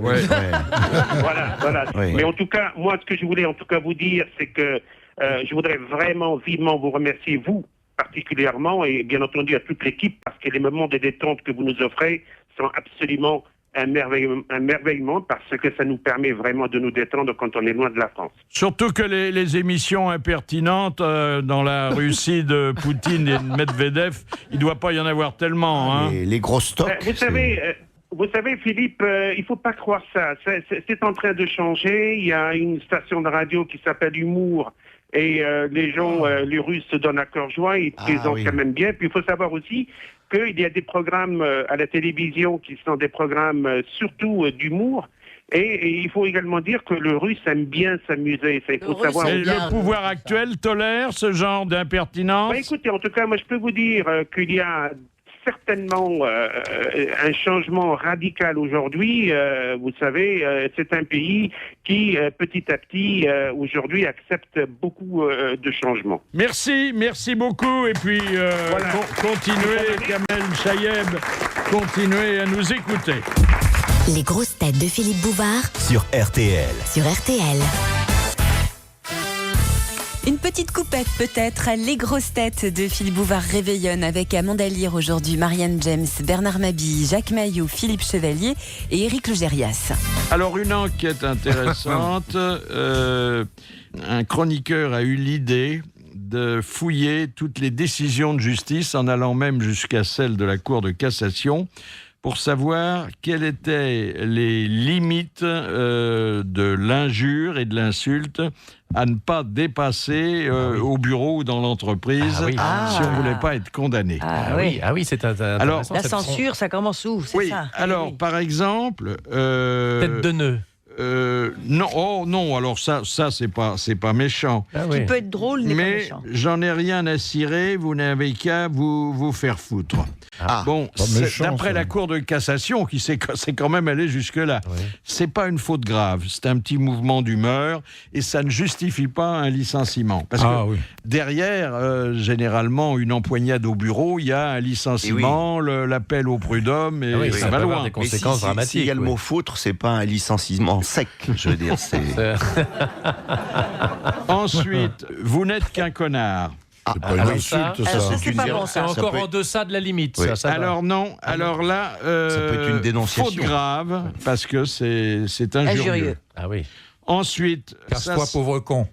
Voilà. Oui. Mais en tout cas, moi, ce que je voulais en tout cas vous dire, c'est que je voudrais vraiment vivement vous remercier, vous, particulièrement, et bien entendu à toute l'équipe, parce que les moments de détente que vous nous offrez sont absolument un merveillement, parce que ça nous permet vraiment de nous détendre quand on est loin de la France. Surtout que les émissions impertinentes dans la Russie de Poutine et de Medvedev, il ne doit pas y en avoir tellement. Hein. Les gros stocks. Vous savez, Philippe, il faut pas croire ça. C'est en train de changer. Il y a une station de radio qui s'appelle Humour. Et les gens, les Russes se donnent à cœur joie, ils plaisantent quand même bien. Puis il faut savoir aussi qu'il y a des programmes à la télévision qui sont des programmes surtout d'humour. Et il faut également dire que le Russe aime bien s'amuser. Il faut savoir. Et le pouvoir actuel tolère ce genre d'impertinence? Bah, écoutez, en tout cas, moi je peux vous dire qu'il y a certainement un changement radical aujourd'hui. Vous savez, c'est un pays qui, petit à petit, aujourd'hui, accepte beaucoup de changements. Merci beaucoup. Et puis, continuez, Kamel Chayeb, continuez à nous écouter. Les grosses têtes de Philippe Bouvard Sur RTL. sur RTL. Une petite coupette peut-être. Les grosses têtes de Philippe Bouvard réveillonnent avec Amanda Lear aujourd'hui, Marianne James, Bernard Mabille, Jacques Maillot, Philippe Chevalier et Éric Logérias. Alors, une enquête intéressante. Un chroniqueur a eu l'idée de fouiller toutes les décisions de justice, en allant même jusqu'à celle de la Cour de cassation, pour savoir quelles étaient les limites de l'injure et de l'insulte à ne pas dépasser au bureau ou dans l'entreprise si on ne voulait pas être condamné. Oui, c'est intéressant. Alors, La censure, ça commence où? C'est ça? Alors, par exemple... Tête de nœud. Non, alors ça c'est pas méchant. Qui peut être drôle, n'est pas méchant. Mais j'en ai rien à cirer, vous n'avez qu'à vous faire foutre. Bon, d'après la Cour de cassation, qui c'est quand même allé jusque-là, c'est pas une faute grave, c'est un petit mouvement d'humeur et ça ne justifie pas un licenciement. Parce que derrière, généralement, une empoignade au bureau, il y a un licenciement, l'appel au prud'homme et ça va loin. Des conséquences dramatiques. S'il y a le mot foutre, c'est pas un licenciement sec, je veux dire. Ensuite, vous n'êtes qu'un connard. C'est pas une insulte, ça. C'est encore en deçà de la limite. Ça alors non, alors là, ça peut être une dénonciation. Faute grave, parce que c'est injurieux. Ah oui. Ensuite, casse-toi pauvre con.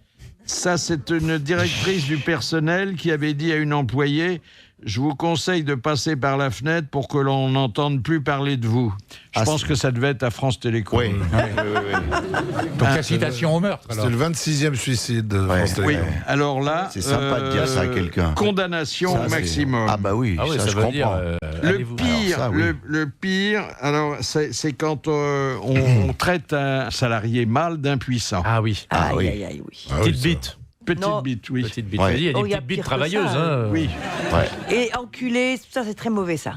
Ça, c'est une directrice du personnel qui avait dit à une employée: je vous conseille de passer par la fenêtre pour que l'on n'entende plus parler de vous. Je pense que ça devait être à France Télécom. Oui. Donc la citation au meurtre. C'est le 26e suicide de France Télécom. Oui, alors là... C'est sympa de dire ça à quelqu'un. Condamnation au maximum. Ah bah oui, ça je comprends. Le pire, alors c'est quand on traite un salarié mal d'impuissant. Ah oui. Aïe, oui. Petite bite. Petite bite, oui. Petite bite. Il y a des petites bites travailleuses. Oui. Et enculé, ça c'est très mauvais ça.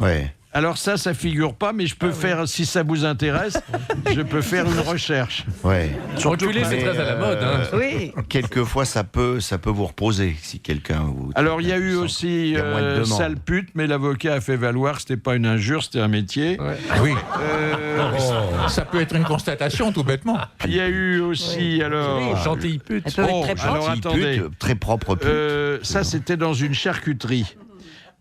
Alors ça figure pas, mais je peux faire, si ça vous intéresse, je peux faire une recherche. Enculé, c'est très à la mode. Oui. Quelquefois, ça peut vous reposer si quelqu'un vous... Alors, il y a eu aussi sale pute, mais l'avocat a fait valoir que c'était pas une injure, c'était un métier. Oui. Ça peut être une constatation, tout bêtement. Il y a eu aussi, alors... Gentille pute. Elle peut être très propre. Alors, attendez. Très propre pute. Ça, c'était dans une charcuterie.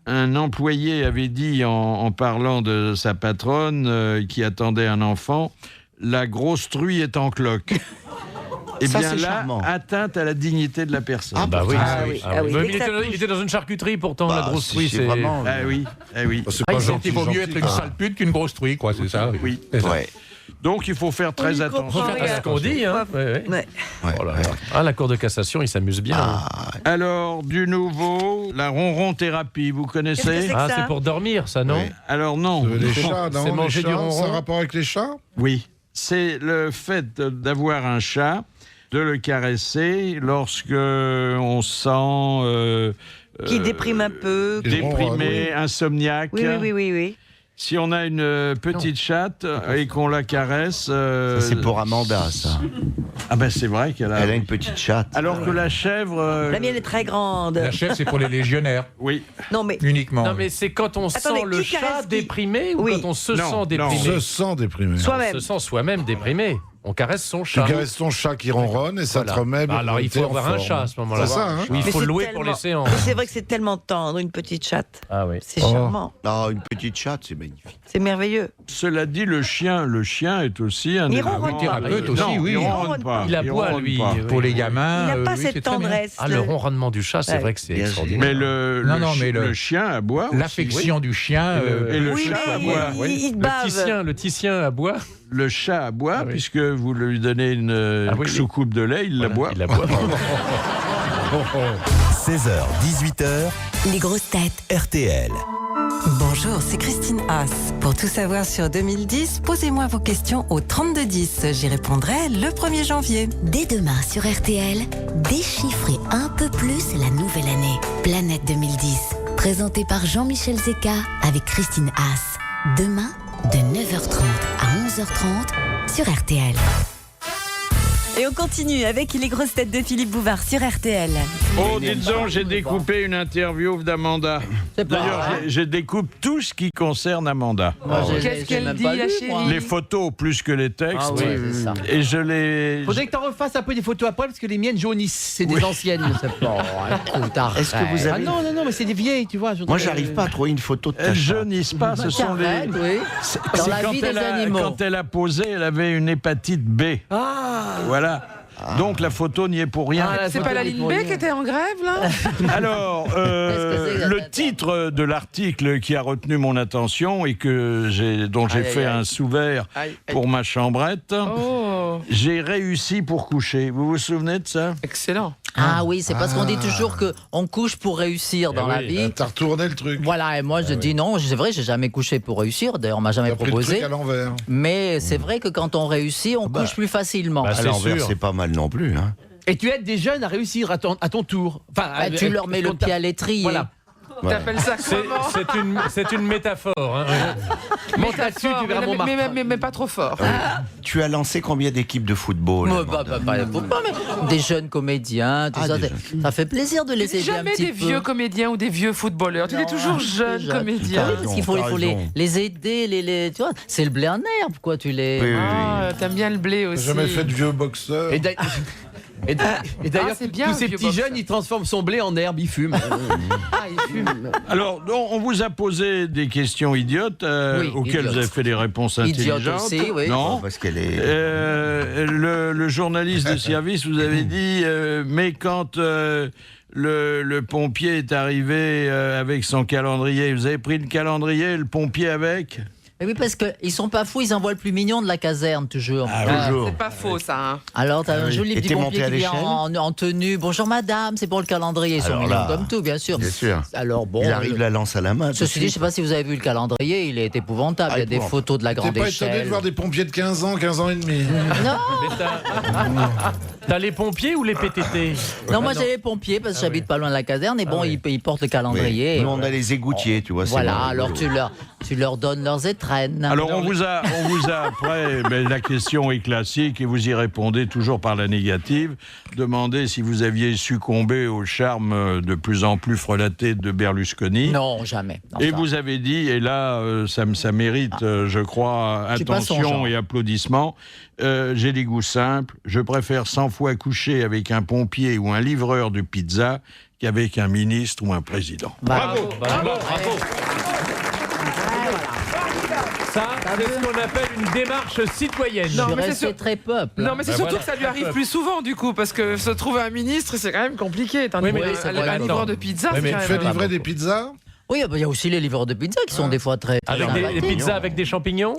Un employé avait dit, en parlant de sa patronne qui attendait un enfant, « La grosse truie est en cloque ». Et bien là, charmant. Atteinte à la dignité de la personne. Ah bah oui. Il était dans une charcuterie pourtant, la grosse truie. C'est vraiment... Ah oui. C'est pas gentil. Il vaut mieux être une sale pute qu'une grosse truie, quoi, c'est ça. Oui. Donc il faut faire très attention. À ce qu'on dit. La Cour de cassation, il s'amuse bien. Alors, du nouveau, la ronron-thérapie, vous connaissez? C'est pour dormir, ça, non? Alors non. Les chats, non? C'est manger du ronron. Ça a rapport avec les chats? Oui. C'est le fait d'avoir un chat, de le caresser lorsque on sent... qui déprime un peu. Déprimé, insomniaque. Oui. Si on a une petite chatte et qu'on la caresse... Ça, c'est pour Amanda, ça. Ah ben c'est vrai qu'elle a... Elle a une petite chatte. Alors que la chèvre... La mienne est très grande. La chèvre, c'est pour les légionnaires. Oui. Non, mais... Uniquement. Non, mais c'est quand on sent le chat déprimé ou quand on se sent déprimé? Se sent déprimé. Soi-même. On se sent soi-même déprimé. On caresse son chat. Tu caresses ton chat qui ronronne et ça te remet bien. Alors il faut avoir un chat à ce moment-là. C'est ça, hein? Il faut le louer pour les séances. Mais c'est vrai que c'est tellement tendre, une petite chatte. Ah oui. C'est charmant. Non, une petite chatte, c'est magnifique. C'est merveilleux. Cela dit, le chien est aussi un thérapeute aussi, oui. Il ronronne pas. Il aboie, lui. Pour les gamins. Il n'a pas cette tendresse. Le ronronnement du chat, c'est vrai que c'est extraordinaire. Mais le chien aboie. L'affection du chien. Et le chat aboie. Il bave. Le titien aboie. Le chat aboie, puisque vous lui donnez une soucoupe de lait, il l'aboie. Il aboie. 16h, 18h, Les grosses têtes. RTL. Bonjour, c'est Christine Haas. Pour tout savoir sur 2010, posez-moi vos questions au 3210. J'y répondrai le 1er janvier. Dès demain sur RTL, déchiffrez un peu plus la nouvelle année. Planète 2010, présentée par Jean-Michel Zeka avec Christine Haas. Demain, de 9h30 à 11h30 sur RTL. Et on continue avec les grosses têtes de Philippe Bouvard sur RTL. Oh, dites donc, j'ai découpé une interview d'Amanda. D'ailleurs, je découpe tout ce qui concerne Amanda. Qu'est-ce qu'elle dit, la chérie? Les photos plus que les textes. Ah oui, c'est ça. Et je les... Faudrait que tu en refasses un peu des photos après parce que les miennes jaunissent. C'est des anciennes. Est-ce que vous avez... non, mais c'est des vieilles, tu vois. Moi, j'arrive pas à trouver une photo de ta Elles chatte. jaunissent pas, ce sont les... Dans la vie des animaux. Quand elle a posé, elle avait une hépatite B. Ah. Voilà. Donc la photo n'y est pour rien. C'est pas la ligne B qui était en grève, là? Alors, le titre de l'article qui a retenu mon attention et dont j'ai fait un sous-vert pour ma chambrette, j'ai réussi pour coucher. Vous vous souvenez de ça? Excellent. Ah oui, c'est parce qu'on dit toujours qu'on couche pour réussir dans la vie. T'as retourné le truc. Voilà, et moi je dis non, c'est vrai, j'ai jamais couché pour réussir. D'ailleurs, on m'a jamais T'as pris le proposé. truc à l'envers. Mais c'est vrai que quand on réussit, on couche plus facilement. À l'envers, c'est pas mal non plus. Hein. Et tu aides des jeunes à réussir à ton tour. Enfin, tu leur mets le pied à l'étrier. Voilà. T'appelles ça comment? C'est une métaphore. Hein. Monte là-dessus, tu verras mon marteau. Mais pas trop fort. Tu as lancé combien d'équipes de football? Des jeunes comédiens, tout ça. Ça fait plaisir de les aider un Jamais petit des peu. vieux comédiens ou des vieux footballeurs. Tu es toujours jeune comédien. Oui, parce qu'il faut les aider, tu vois. C'est le blé en herbe, quoi, tu les... T'aimes bien le blé aussi. J'ai jamais fait de vieux boxeur. Et d'ailleurs, c'est bien, tous ces vieux petits boxeur. jeunes, ils transforment son blé en herbe, ils fument. Il fume. Alors, on vous a posé des questions idiotes auxquelles vous avez fait des réponses intelligentes. Idiotes aussi, oui. Non, parce qu'elle est... le journaliste de service vous avait dit, mais quand le pompier est arrivé avec son calendrier, vous avez pris le calendrier et le pompier avec? Mais oui, parce qu'ils sont pas fous, ils envoient le plus mignon de la caserne, toujours. C'est pas faux, ça. Hein. Alors, t'as un joli Et petit t'es pompier monté à qui vient en tenue. Bonjour madame, c'est pour le calendrier. Ils sont Alors mignons là, comme tout, bien sûr. Bien sûr. Alors bon. Il arrive la lance à la main. Ceci dit, je sais pas si vous avez vu le calendrier, il est épouvantable. Il y a des photos de la T'es grande pas étonné de échelle. voir des pompiers de 15 ans et demi? Non, T'as les pompiers ou les PTT? non, moi j'ai les pompiers parce que j'habite pas loin de la caserne et bon, ils portent le calendrier. Nous, on a les égoutiers, tu vois. c'est Voilà, bon. alors tu leur donnes leurs étrennes. Alors on vous a après, la question est classique et vous y répondez toujours par la négative. Demandez si vous aviez succombé au charme de plus en plus frelaté de Berlusconi. Non, jamais. Non, Et ça. vous avez dit, et là ça mérite, je crois, Je suis pas son attention genre. et applaudissements, j'ai des goûts simples, je préfère 100 fois coucher avec un pompier ou un livreur de pizza qu'avec un ministre ou un président. Bravo. Ça, c'est ce qu'on appelle une démarche citoyenne. Je suis resté très peuple. Non, mais c'est surtout que ça lui arrive plus souvent, du coup, parce que se trouver un ministre, c'est quand même compliqué. Oui, mais un livreur de pizza, c'est Tu quand fais même... livrer des pizzas? Oui, il y a aussi les livreurs de pizza qui sont des fois très Avec des sympathiques. pizzas avec des champignons?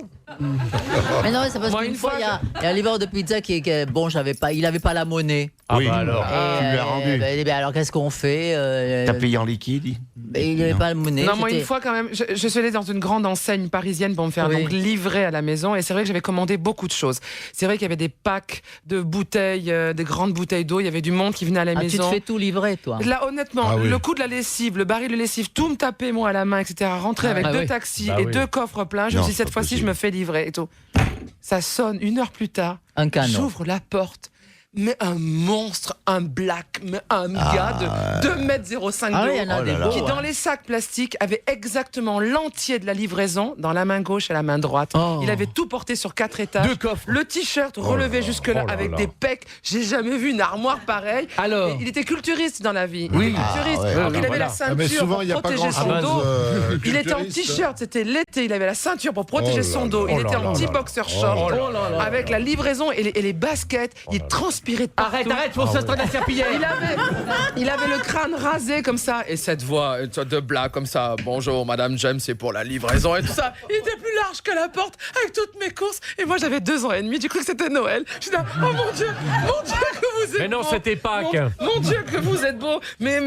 Mais non, c'est parce Moi, qu'une une fois, fois, il y a un livreur de pizza bon, il avait pas la monnaie. Oui, alors. tu lui as rendu. Alors qu'est-ce qu'on fait T'as payé en liquide? Il n'avait pas la monnaie. Non, moi, j'étais- une fois, quand même, je suis allée dans une grande enseigne parisienne pour me faire Oui. donc livrer à la maison. Et c'est vrai que j'avais commandé beaucoup de choses. C'est vrai qu'il y avait des packs de bouteilles, des grandes bouteilles d'eau. Il y avait du monde qui venait à la Ah, tu te maison. fais tout livrer, toi. Là, honnêtement, Ah oui. le coût de la lessive, le baril de lessive, tout me tapait, moi, à la main, etc. Rentrer avec Ah deux oui. taxis Bah et oui. 2 coffres pleins. Je me Non, suis dit, c'est cette pas fois-ci, je possible. me fais livrer et tout. Ça sonne 1 heure plus tard. Un canon. J'ouvre la porte. Mais un monstre, un black, mais un gars de 2,05 m Ah de oui, il y en a haut, des beaux, qui, dans ouais. les sacs plastiques, avait exactement l'entier de la livraison dans la main gauche et la main droite. Oh. Il avait tout porté sur 4 étages. 2 coffres. Le t-shirt relevé jusque-là avec des pecs. J'ai jamais vu une armoire pareille. Alors Et il était culturiste dans la vie. Oui. Il était culturiste. ouais. Donc il avait voilà. la ceinture mais souvent, pour il n'y a pas protéger son grand-chose. dos. Il était en culturiste. t-shirt, c'était l'été, il avait la ceinture pour protéger Oh là son là. dos. Il Oh était là en là petit là. boxer short Oh là là. avec la livraison et les baskets. Il transpirait de partout. Arrête, faut se traîner à serpillière. Il avait le crâne rasé comme ça et cette voix de blague comme ça. Bonjour Madame James, c'est pour la livraison et tout ça. Il était plus large que la porte avec toutes mes courses et moi j'avais 2 ans et demi. J'ai cru que c'était Noël. Je suis là, oh mon Dieu que vous êtes Mais non, beau. c'était Pâques. Mon Dieu que vous êtes beau. Mais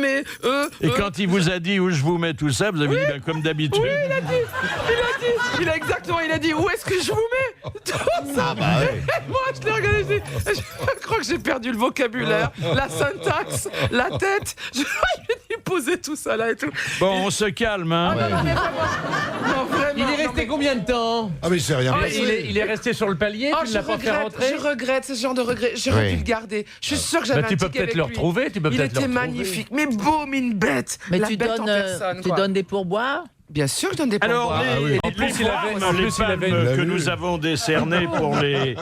Et quand il vous a dit où je vous mets tout ça, vous avez dit comme d'habitude. oui, il a dit où est-ce que je vous mets tout ça. Et moi je l'ai regardé, je crois que j'ai perdu le vocabulaire, la syntaxe, la tête. Je lui ai dit poser tout ça là et tout. Bon, on se calme, hein. Non, vraiment, Il est resté combien de temps? Ah mais c'est rien Ah, passé. Il est resté sur le palier, tu ne l'as pas fait rentrer? Je regrette ce genre de regret. J'aurais Oui. dû le garder. Je suis sûre que j'avais Bah, un tu peux ticket peut-être avec le lui. retrouver, tu peux Il peut-être le était retrouver. magnifique, mais beau, mais une bête. Mais la tu bête en personne. quoi. donnes des pourboires? Bien sûr que je donne des Alors, pourboires. les plus, il avait- palmes, en les plus, il avait- palmes que vu. nous avons décernées pour les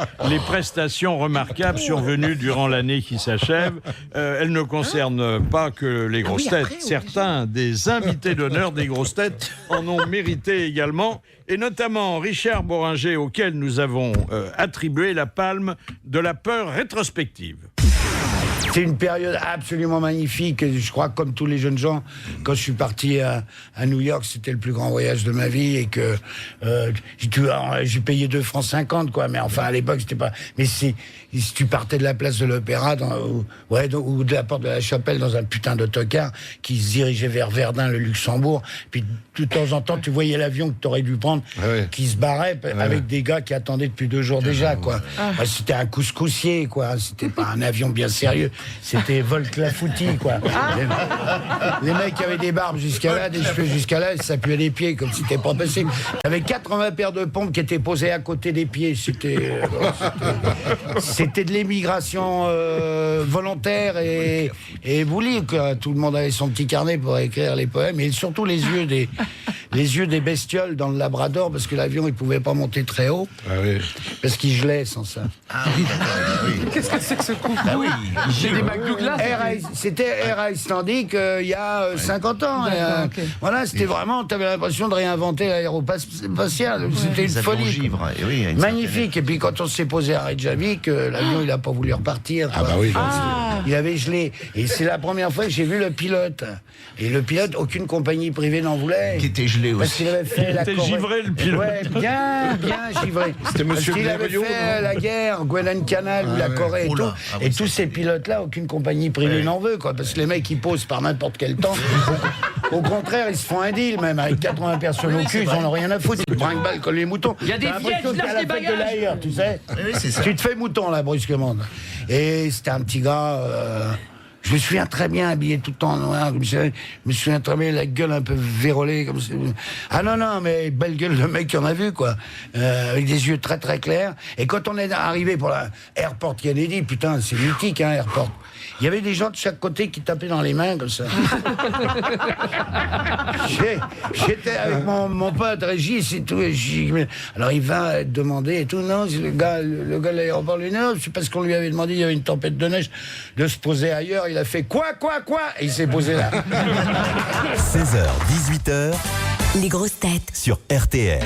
prestations remarquables survenues durant l'année qui s'achève, elles ne concernent pas que les grosses têtes. après, oui. Certains des invités d'honneur des grosses têtes en ont mérité également, et notamment Richard Boringer, auquel nous avons attribué la palme de la peur rétrospective. C'était une période absolument magnifique. Je crois, comme tous les jeunes gens, quand je suis parti à New York, c'était le plus grand voyage de ma vie et que j'ai payé 2,50 francs, quoi. Mais enfin, à l'époque, c'était pas. Mais si tu partais de la place de l'Opéra ou de la porte de la Chapelle dans un putain d'autocar qui se dirigeait vers Verdun, le Luxembourg, puis de temps en temps, tu voyais l'avion que tu aurais dû prendre qui se barrait avec des gars qui attendaient depuis 2 jours déjà, quoi. C'était un couscoussier, quoi. C'était pas un avion bien sérieux. C'était vol clafoutis, quoi. Les mecs avaient des barbes jusqu'à là, des cheveux jusqu'à là, ça puait les pieds comme si c'était pas possible. Il y avait 80 paires de pompes qui étaient posées à côté des pieds. C'était de l'émigration volontaire et voulue, quoi. Tout le monde avait son petit carnet pour écrire les poèmes et surtout les yeux des bestioles dans le Labrador parce que l'avion il pouvait pas monter très haut parce qu'il gelait sans ça. Qu'est-ce que c'est que ce coup? J'ai des McDouglas. C'était Air Icelandic il y a 50 ans. Voilà, c'était vraiment, tu avais l'impression de réinventer l'aérospatial. C'était une folie. Magnifique. Et puis quand on s'est posé à Reykjavik, l'avion il a pas voulu repartir. Il avait gelé. Et c'est la première fois que j'ai vu le pilote. Et le pilote, aucune compagnie privée n'en voulait. Qui était gelé parce aussi. qu'il avait fait la Corée. Givré, le pilote. Ouais, bien givré. C'était monsieur Parce qu'il avait fait la guerre, Guadalcanal, la Corée et tout. Et tous ces pilotes-là, aucune compagnie privée n'en veut, quoi. Parce que les mecs, ils posent par n'importe quel temps. Au contraire, ils se font un deal, même. Avec 80 personnes au cul, ils en ont rien à foutre. Ils brinque-balles comme les moutons. Il y a des vieilles qui lâchent des bagages. Tu sais. Tu te fais mouton, là, brusquement. Et c'était un petit gars... Je me souviens très bien habillé tout le temps en noir. Je me souviens très bien la gueule un peu vérolée comme ça. Ah non, mais belle gueule le mec qu'on a vu, quoi. Avec des yeux très très clairs. Et quand on est arrivé pour la Airport Kennedy, putain, c'est mythique, hein, Airport. Il y avait des gens de chaque côté qui tapaient dans les mains comme ça. J'étais avec mon pote Régis et tout. Alors il va demander et tout. Non, le gars de l'aéroport lui dit non, c'est parce qu'on lui avait demandé, il y avait une tempête de neige, de se poser ailleurs. Il a fait quoi et il s'est posé là. 16h, 18h. Les grosses têtes Sur RTL.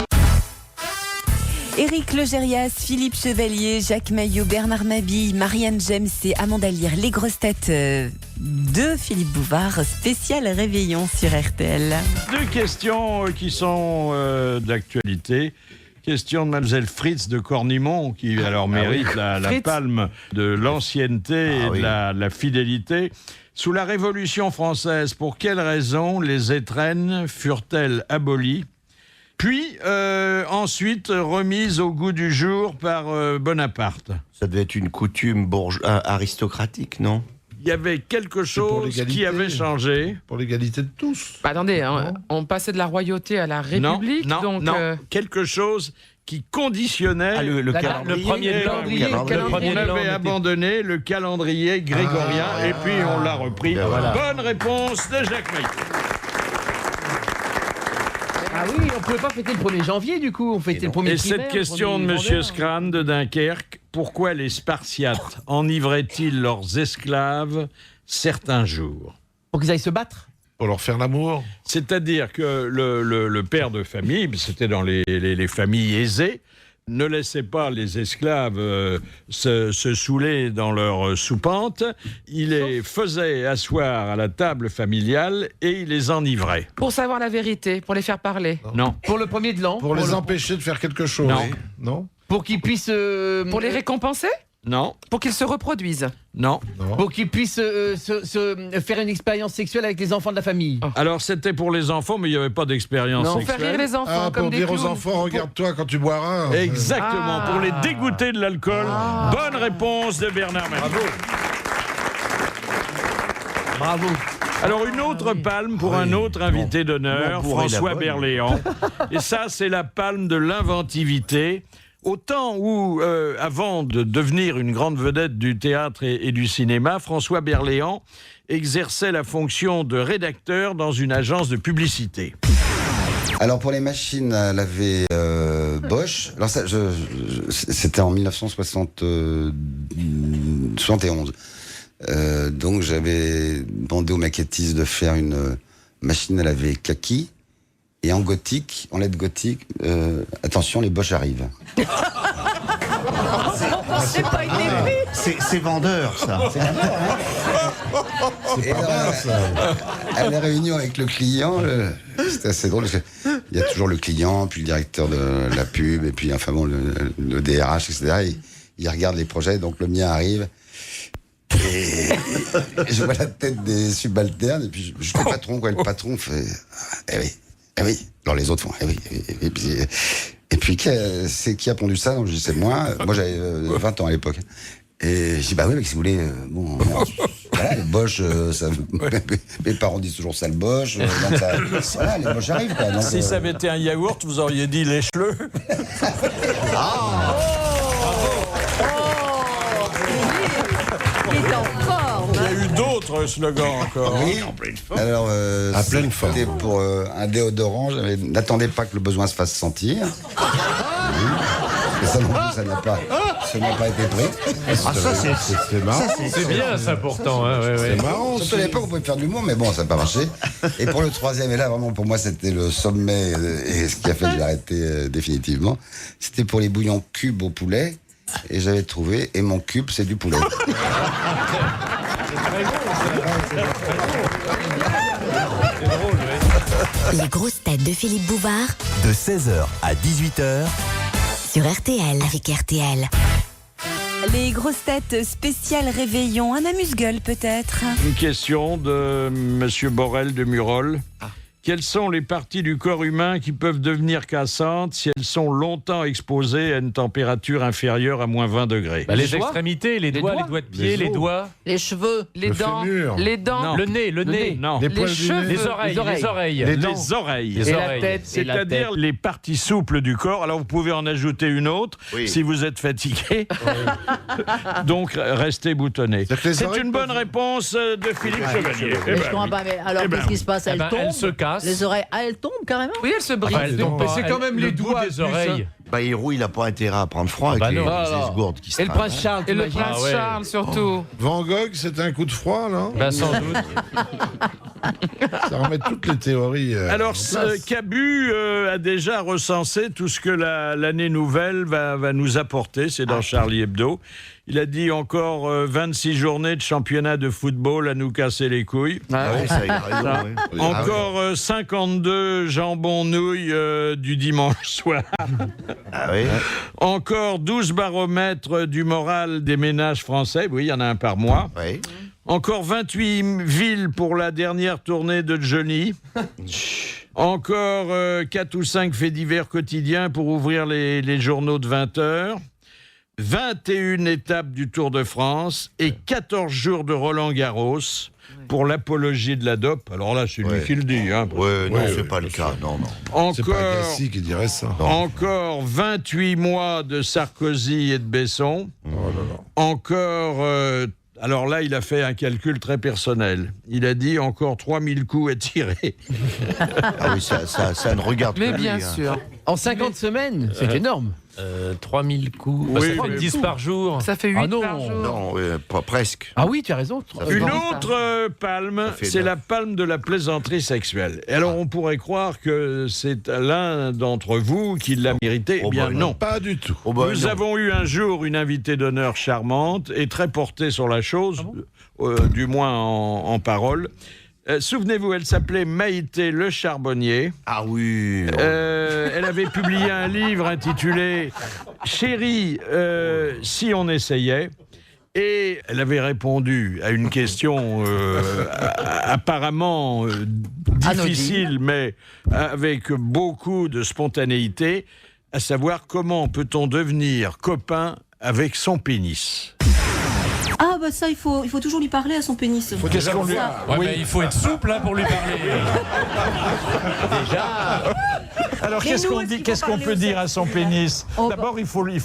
Éric Logérias, Philippe Chevalier, Jacques Maillot, Bernard Mabille, Marianne James et Amanda Lear, les grosses têtes de Philippe Bouvard, spécial réveillon sur RTL. 2 questions qui sont d'actualité. Question de Mademoiselle Fritz de Cornimont, qui alors mérite la palme de l'ancienneté et de la fidélité. Sous la Révolution française, pour quelle raison les étrennes furent-elles abolies, puis ensuite remises au goût du jour par Bonaparte? Ça devait être une coutume aristocratique, non? Il y avait quelque chose qui avait changé. Pour l'égalité de tous. Attendez, on passait de la royauté à la République. Non, quelque chose qui conditionnait le premier calendrier. On avait abandonné le calendrier grégorien et puis on l'a repris. Bonne réponse de Jacques Maillot. Ah oui, on ne pouvait pas fêter le 1er janvier, du coup. On fêtait le 1er Et cette question de M. Scran de Dunkerque, pourquoi les Spartiates enivraient-ils leurs esclaves certains jours? Pour qu'ils aillent se battre? Pour leur faire l'amour. C'est-à-dire que le père de famille, c'était dans les familles aisées, ne laissait pas les esclaves se saouler dans leur soupente. Il les faisait asseoir à la table familiale et il les enivrait. Pour savoir la vérité, pour les faire parler. Non. Pour le premier de l'an? Pour les empêcher de faire quelque chose. Non. Pour qu'ils puissent... Pour les récompenser? Non. Pour qu'ils se reproduisent? Non. Pour qu'ils puissent faire une expérience sexuelle avec les enfants de la famille? Alors c'était pour les enfants, mais il n'y avait pas d'expérience sexuelle. Pour faire rire les enfants, comme pour des dire clowns. aux enfants, regarde-toi quand tu boiras. Exactement, pour les dégoûter de l'alcool. Bonne réponse de Bernard Mabille. Bravo. Alors une autre palme pour un autre invité d'honneur, François Berléand. Et ça, c'est la palme de l'inventivité. Au temps où, avant de devenir une grande vedette du théâtre et du cinéma, François Berléand exerçait la fonction de rédacteur dans une agence de publicité. Alors pour les machines à laver Bosch, alors ça, c'était en 1971. Donc j'avais demandé au maquettiste de faire une machine à laver kaki. Et en gothique, en lettres gothiques, attention, les Bosch arrivent. C'est pas été pris. C'est vendeur, ça. Et alors, à la réunion avec le client, c'était assez drôle. Parce que il y a toujours le client, puis le directeur de la pub, et puis enfin bon, le DRH, etc. Il regarde les projets, donc le mien arrive. Et je vois la tête des subalternes, et puis je suis le patron, quoi. Le patron fait eh oui. Alors les autres font eh oui. Et puis qui a pondu ça? Donc je dis c'est moi. Moi j'avais 20 ans à l'époque. Et je dis bah oui, mais si vous voulez, bon, voilà, le Bosch, ça, mes parents disent toujours ça le Bosch. Donc ça, voilà, les Bosch arrivent, quoi. Donc, si ça avait été un yaourt, vous auriez dit lèche-le. Il y a eu d'autres slogans encore. Oui. Alors, c'était pour un déodorant. N'attendez pas que le besoin se fasse sentir. Et ça non plus, ça n'a pas été pris. Ça, c'est marrant. C'est bien, ça, pourtant. Hein, ouais. C'est marrant. Surtout à l'époque, on pouvait faire de l'humour, mais bon, ça n'a pas marché. Et pour le troisième, et là, vraiment, pour moi, c'était le sommet, et ce qui a fait que j'ai arrêté définitivement, c'était pour les bouillons cubes au poulet. Et j'avais trouvé, et mon cube, c'est du poulet. Les grosses têtes de Philippe Bouvard. De 16h à 18h. Sur RTL, avec RTL. Les grosses têtes spéciales réveillon, un amuse-gueule peut-être. Une question de Monsieur Borel de Murol. Quelles sont les parties du corps humain qui peuvent devenir cassantes si elles sont longtemps exposées à une température inférieure à moins 20 degrés? Les extrémités, les doigts de pied, les doigts. Les cheveux. Les dents. fémur. Les dents. Non. Le nez. Non. Les poils du nez. Les oreilles. Les oreilles. Les Et la oreilles. tête. C'est-à-dire les parties souples du corps. Alors vous pouvez en ajouter une autre si vous êtes fatigué. Donc restez boutonné. C'est une bonne réponse de Philippe Chevalier. Mais je comprends pas, mais alors qu'est-ce qui se passe? Elles tombent. Elle se casse. Les oreilles, elles tombent carrément? Oui, elle se brise. Elle tombe Mais pas. c'est quand même Le les bout doigts des oreilles. Bah, Héroux, il n'a pas intérêt à prendre froid avec bah les non. esgourdes qui se Et le travaillent. prince Charles, Et le t'imagines prince ouais. Charles, surtout. Van Gogh, c'était un coup de froid, là. Ben, sans doute. Ça remet toutes les théories. Alors, en place. Cabu a déjà recensé tout ce que l'année nouvelle va nous apporter. C'est dans Charlie Hebdo. Il a dit encore 26 journées de championnat de football à nous casser les couilles. Ah oui, ça, il a raison. Ça. Oui. Encore 52 jambons-nouilles du dimanche soir. Ah oui. Encore 12 baromètres du moral des ménages français. Oui, il y en a un par mois. Oui. Encore 28 villes pour la dernière tournée de Johnny. Encore 4 ou 5 faits divers quotidiens pour ouvrir les journaux de 20 heures. 21 étapes du Tour de France et 14 jours de Roland-Garros pour l'apologie de la dope. Alors là, c'est lui qui le dit. Hein, Non, c'est pas le cas. Non. C'est pas Agassi qui dirait ça. Encore 28 mois de Sarkozy et de Besson. Encore... alors là, il a fait un calcul très personnel. Il a dit encore 3000 coups à tirer. Ah oui, ça ne regarde Mais pas. bien lui, hein. sûr. En 50 semaines, c'est énorme. 3000 coups. Oui, ça fait 10 par jour. Ça fait 8 Ah non. par jour. Non, pas presque. Ah oui, tu as raison. Une autre palme, c'est la palme de la plaisanterie sexuelle. Et alors, on pourrait croire que c'est l'un d'entre vous qui l'a mérité. Eh bien, non. Pas du tout. Nous avons eu un jour une invitée d'honneur charmante et très portée sur la chose, du moins en parole. Souvenez-vous, elle s'appelait Maïté Le Charbonnier. Ah oui. Elle avait publié un livre intitulé « Chérie, si on essayait ». Et elle avait répondu à une question apparemment difficile, mais avec beaucoup de spontanéité, à savoir comment peut-on devenir copain avec son pénis. Ah bah ça, il faut toujours lui parler à son pénis. Qu'est-ce qu'on lui... Ouais, mais il faut être souple hein, pour lui parler. Déjà. Alors qu'est-ce qu'on peut dire à son pénis? D'abord, il faut lui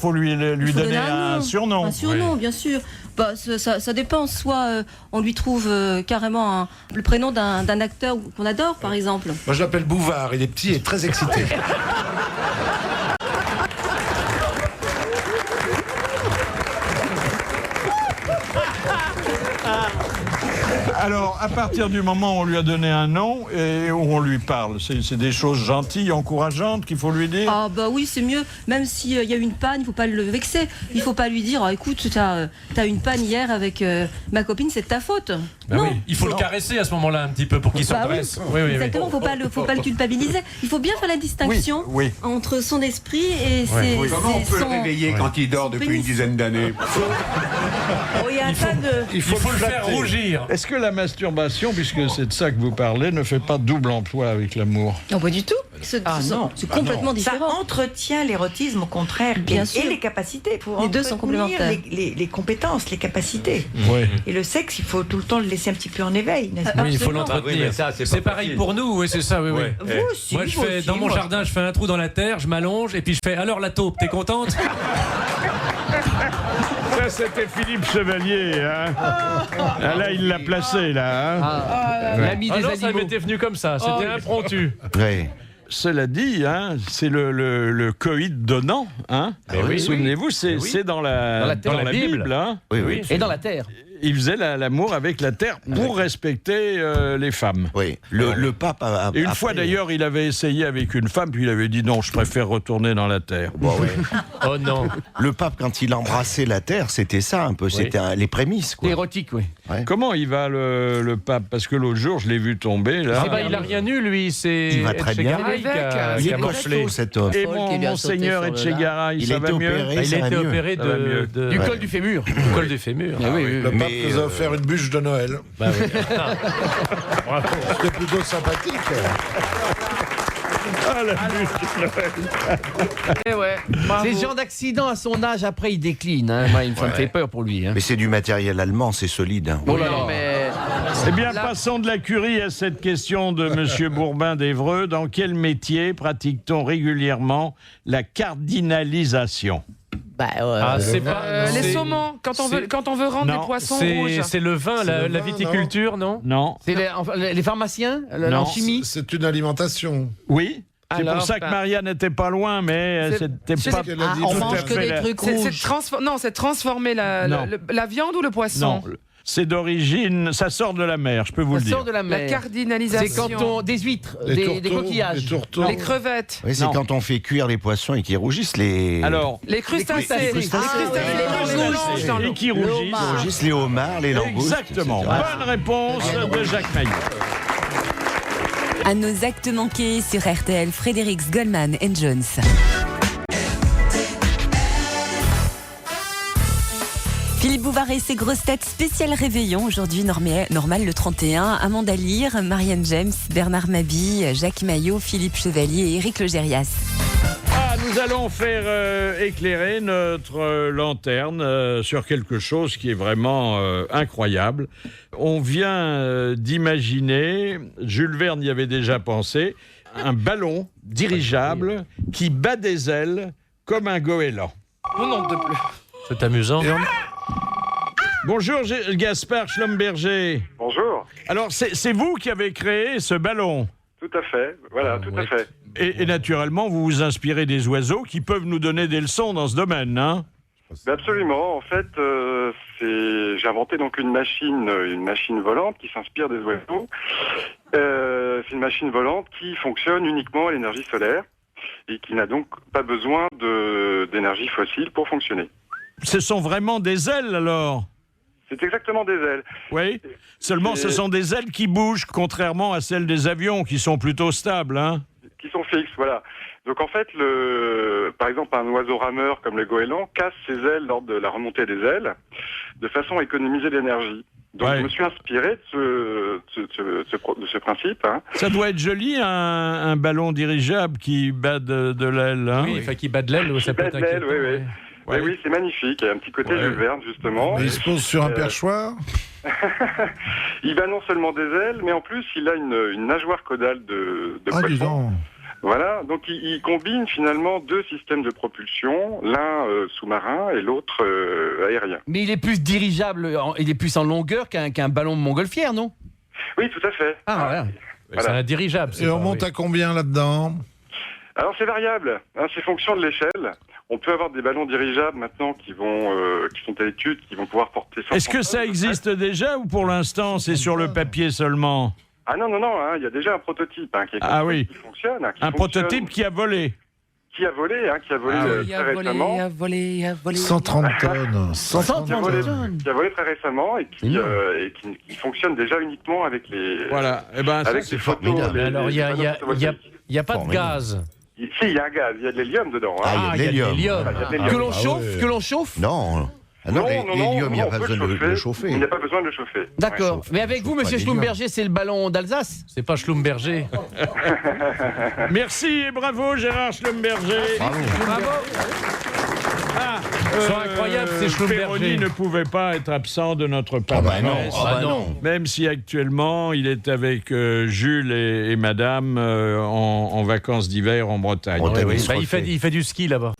donner un surnom. Un surnom, bien sûr. Bah, ça dépend. Soit on lui trouve carrément le prénom d'un acteur qu'on adore, par exemple. Moi, je l'appelle Bouvard. Il est petit et très excité. Alors, à partir du moment où on lui a donné un nom et où on lui parle, c'est des choses gentilles, encourageantes qu'il faut lui dire? Ah bah oui, c'est mieux. Même s'il y a une panne, il faut pas le vexer. Il faut pas lui dire, écoute, t'as une panne hier avec ma copine, c'est de ta faute. Bah non. oui, il faut le caresser à ce moment-là un petit peu pour qu'il se redresse. Oui. Exactement, faut pas le culpabiliser. Il faut bien faire la distinction entre son esprit et ses... Comment on peut le réveiller quand il dort depuis une dizaine d'années? Il faut le faire rougir. Est-ce que la masturbation, puisque c'est de ça que vous parlez, ne fait pas double emploi avec l'amour? Non, pas du tout. C'est complètement différent. Ça entretient l'érotisme, au contraire, Bien sûr. et les capacités. Pour Les deux sont complémentaires. Les compétences, les capacités. Oui. Et le sexe, il faut tout le temps le laisser un petit peu en éveil, n'est-ce pas? Oui, il faut l'entretenir. C'est pareil pour nous, oui, c'est ça, oui. Vous aussi, Moi, dans mon jardin, je fais un trou dans la terre, je m'allonge et puis je fais alors la taupe, t'es contente? Ça, c'était Philippe Chevalier. Hein. Ah, là, il l'a placé, là. Hein. L'ami des non, ça animaux. m'était venu comme ça, c'était impromptu. Oui. Cela dit, hein, c'est le coït donnant. Hein. Souvenez-vous, c'est dans la Bible. Hein. Oui. Et dans la terre. Il faisait l'amour avec la terre pour respecter les femmes. Oui. Le pape a... Et une fois d'ailleurs, il avait essayé avec une femme, puis il avait dit non, je préfère retourner dans la terre. Bon, ouais. Oh non. Le pape, quand il embrassait la terre, c'était ça un peu, c'était les prémices. Quoi. Érotique, oui. Ouais. Comment il va le pape? Parce que l'autre jour, je l'ai vu tomber. Là. Il a rien eu, lui. Il va très bien. Il est costaud, cet homme. Et monseigneur Etchegara, ça va mieux? Il a été opéré du col du fémur. Du col du fémur. Le pape nous a offert une bûche de Noël. C'était plutôt sympathique. Ah, la bûche de Noël. Ces gens d'accident à son âge, après, il décline. Hein. Moi, ça me fait peur pour lui. Hein. Mais c'est du matériel allemand, c'est solide. Hein. Oh là là. Eh bien, passons de la curie à cette question de M. Bourbin d'Évreux. Dans quel métier pratique-t-on régulièrement la cardinalisation? Les saumons, quand on veut rendre des poissons rouges. C'est le vin, la viticulture, non? Non. C'est les pharmaciens, en chimie. C'est une alimentation. Oui. C'est pour ça que Maria n'était pas loin, mais c'était pas... On mange que des trucs rouges. C'est transformer la viande ou le poisson? Non. C'est d'origine, ça sort de la mer, je peux vous le dire. Ça sort de la mer. La cardinalisation. C'est quand on des huîtres, des coquillages, les crevettes. Oui, c'est quand on fait cuire les poissons et qu'ils rougissent les. Alors, les crustacés, les langoustes, et qui rougissent. Les homards, les langoustes. Exactement. Bonne réponse de Jacques Maillot. À nos actes manqués sur RTL, Frédéric Goldman and Jones. Philippe Bouvard et ses grosses têtes spécial réveillon. Aujourd'hui, normal le 31. Amanda Lear, Marianne James, Bernard Mabille, Jacques Maillot, Philippe Chevalier et Éric Logérias. Nous allons faire éclairer notre lanterne sur quelque chose qui est vraiment incroyable. On vient d'imaginer, Jules Verne y avait déjà pensé, un ballon dirigeable qui bat des ailes comme un goéland. Oh non, de plus. C'est amusant. Bonjour Gaspard Schlumberger. Bonjour. Alors c'est vous qui avez créé ce ballon? Tout à fait, voilà, tout à fait. Et naturellement, vous vous inspirez des oiseaux qui peuvent nous donner des leçons dans ce domaine, hein? Absolument. En fait, j'ai inventé donc une machine volante qui s'inspire des oiseaux. C'est une machine volante qui fonctionne uniquement à l'énergie solaire et qui n'a donc pas besoin d'énergie fossile pour fonctionner. Ce sont vraiment des ailes alors? C'est exactement des ailes. Oui, seulement ce sont des ailes qui bougent, contrairement à celles des avions qui sont plutôt stables, hein? Qui sont fixes, voilà. Donc en fait, par exemple, un oiseau rameur comme le goéland casse ses ailes lors de la remontée des ailes, de façon à économiser l'énergie. Donc je me suis inspiré de ce principe. Hein. Ça doit être joli, un ballon dirigeable qui bat de l'aile. Hein? Oui, enfin qui bat de l'aile, ça peut être inquiétant. Oui, c'est magnifique. Il y a un petit côté Jules Verne, justement. Mais il se pose sur un perchoir. Il a non seulement des ailes, mais en plus, il a une nageoire caudale de poisson. Voilà, donc il combine finalement deux systèmes de propulsion, l'un sous-marin et l'autre aérien. Mais il est plus dirigeable, il est plus en longueur qu'un ballon de montgolfière, non? Oui, tout à fait. Ah, voilà. C'est un dirigeable. Et on monte à combien là-dedans? Alors c'est variable, hein, c'est fonction de l'échelle. On peut avoir des ballons dirigeables maintenant qui sont à l'étude, qui vont pouvoir porter... Est-ce que ça existe déjà ou pour l'instant c'est sur le papier seulement? Ah non, hein, il y a déjà un prototype qui fonctionne. Un prototype qui a volé. Qui a volé très récemment. Il a volé. 130 tonnes. 130 tonnes. Qui a volé très récemment et qui fonctionne déjà uniquement avec les... Voilà, avec c'est formidable. Alors, il n'y a pas de gaz. Si, il y a un gaz, il y a de l'hélium dedans. Ah, il y a de l'hélium. Que l'on chauffe Non. L'hélium, il n'y a pas besoin de le chauffer. Il n'y a pas besoin de le chauffer. D'accord. Ouais. Mais avec vous, monsieur Schlumberger, c'est le ballon d'Alsace? C'est pas Schlumberger. Merci et bravo Gérard Schlumberger. Bravo. Ils sont incroyables, ces Schlumberger. Perroni ne pouvait pas être absent de notre palmarès. Non. Même si actuellement, il est avec Jules et madame en vacances d'hiver en Bretagne. Il fait du ski là-bas.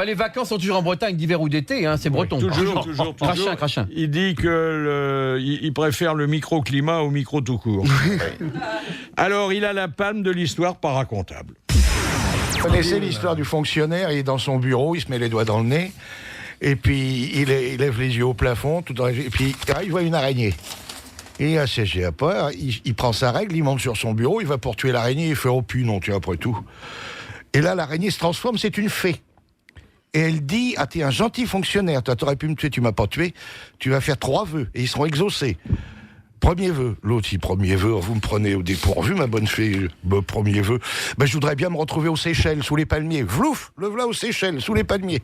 Les vacances sont toujours en Bretagne, d'hiver ou d'été, hein, c'est breton. Toujours. Crachin. Il dit que il préfère le microclimat au micro tout court. Alors, il a la palme de l'histoire pas racontable. Vous connaissez l'histoire du fonctionnaire, il est dans son bureau, il se met les doigts dans le nez, et puis il lève les yeux au plafond, et puis il voit une araignée. Et assiégé à part, il prend sa règle, il monte sur son bureau, il va pour tuer l'araignée, il fait « Oh putain, tu après tout ». Et là, l'araignée se transforme, c'est une fée. Et elle dit « Ah, t'es un gentil fonctionnaire, toi t'aurais pu me tuer, tu m'as pas tué, tu vas faire 3 vœux, et ils seront exaucés ». Premier vœu. L'autre, il premier vœu, vous me prenez au dépourvu, ma bonne fée. Premier vœu. Je voudrais bien me retrouver aux Seychelles, sous les palmiers. Vlouf, le voilà aux Seychelles, sous les palmiers.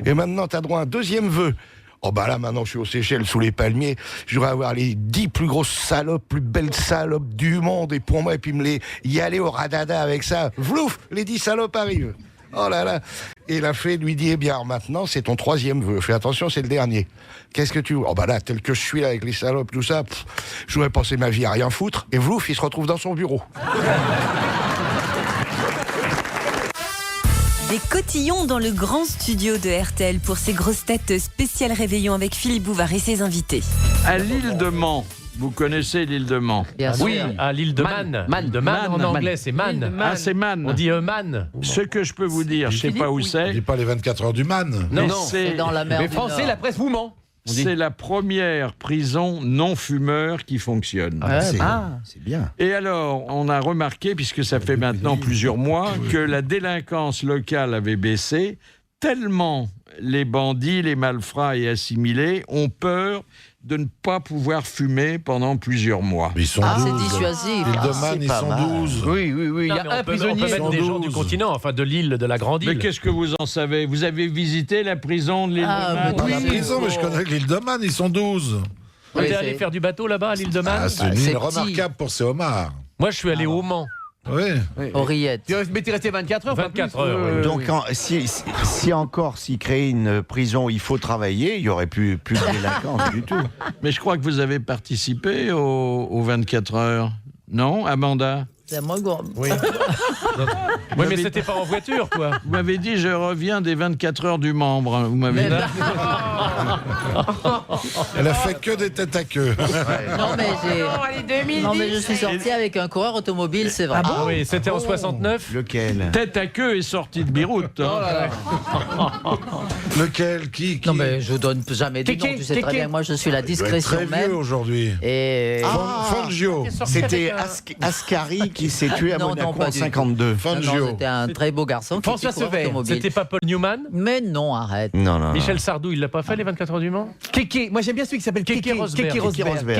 Et maintenant, t'as droit à un deuxième vœu. Là, maintenant, je suis aux Seychelles, sous les palmiers. Je voudrais avoir les 10 plus grosses salopes, plus belles salopes du monde, et pour moi, et puis y aller au radada avec ça. Vlouf, les 10 salopes arrivent. Oh là là. Et la fée lui dit, maintenant, c'est ton 3e vœu. Fais attention, c'est le dernier. Qu'est-ce que tu veux? Là, tel que je suis là, avec les salopes, tout ça, je voudrais passer ma vie à rien foutre. Et vlouf, il se retrouve dans son bureau. Des cotillons dans le grand studio de RTL pour ces grosses têtes spéciales réveillon avec Philippe Bouvard et ses invités. À l'île de Mans. Vous connaissez l'île de Mans? Oui, à l'île de Man. Man en anglais, c'est Man. Ah, c'est Man. On dit Man. Ce que je peux vous dire, je ne sais pas où c'est. Je dis pas les 24 heures du Man. Non, c'est dans la mer. Mais français, la presse vous ment. C'est la première prison non-fumeur qui fonctionne. C'est bien. Et alors, on a remarqué, puisque ça fait maintenant plusieurs mois, que la délinquance locale avait baissé, tellement les bandits, les malfrats et assimilés ont peur de ne pas pouvoir fumer pendant plusieurs mois. Ils sont 12. C'est dissuasif. L'île de Man, ils sont 12. Oui. Il y a un prisonnier. On peut mettre des gens du continent, enfin de l'île, de la grande île. Mais qu'est-ce que vous en savez? Vous avez visité la prison de l'île de Man? Pas la prison, mais je connais l'île de Man, ils sont 12. Vous êtes allé faire du bateau là-bas à l'île de Man? C'est une île remarquable pour ses homards. Moi, je suis allé au Mans. Oui. Oreillette. Mais t'es resté 24 heures. 24 heures. Donc, s'il créait une prison où il faut travailler, il n'y aurait plus de délinquance du tout. Mais je crois que vous avez participé aux 24 heures. Non, Amanda? C'est moi, oui. Oui, mais c'était pas en voiture, quoi. Vous m'avez dit, je reviens des 24 heures du membre. Vous m'avez dit. Elle a fait que des têtes à queue. Non, mais je suis sorti avec un coureur automobile, c'est vrai. Ah oui, c'était en 69. Lequel? Tête à queue est sortie de Beyrouth. Lequel? Qui? Non, mais je donne jamais de nom. Tu sais très bien, moi, je suis la discrétion très même. vieux aujourd'hui. Et Fangio. C'était Ascari qui s'est tué à Monaco en 52. Non, c'était un très beau garçon. François Sever. C'était pas Paul Newman? Mais non, arrête. Non. Michel Sardou, il l'a pas fait les 24 heures du Mans? Kéké. Moi, j'aime bien celui qui s'appelle Kéké Rosberg.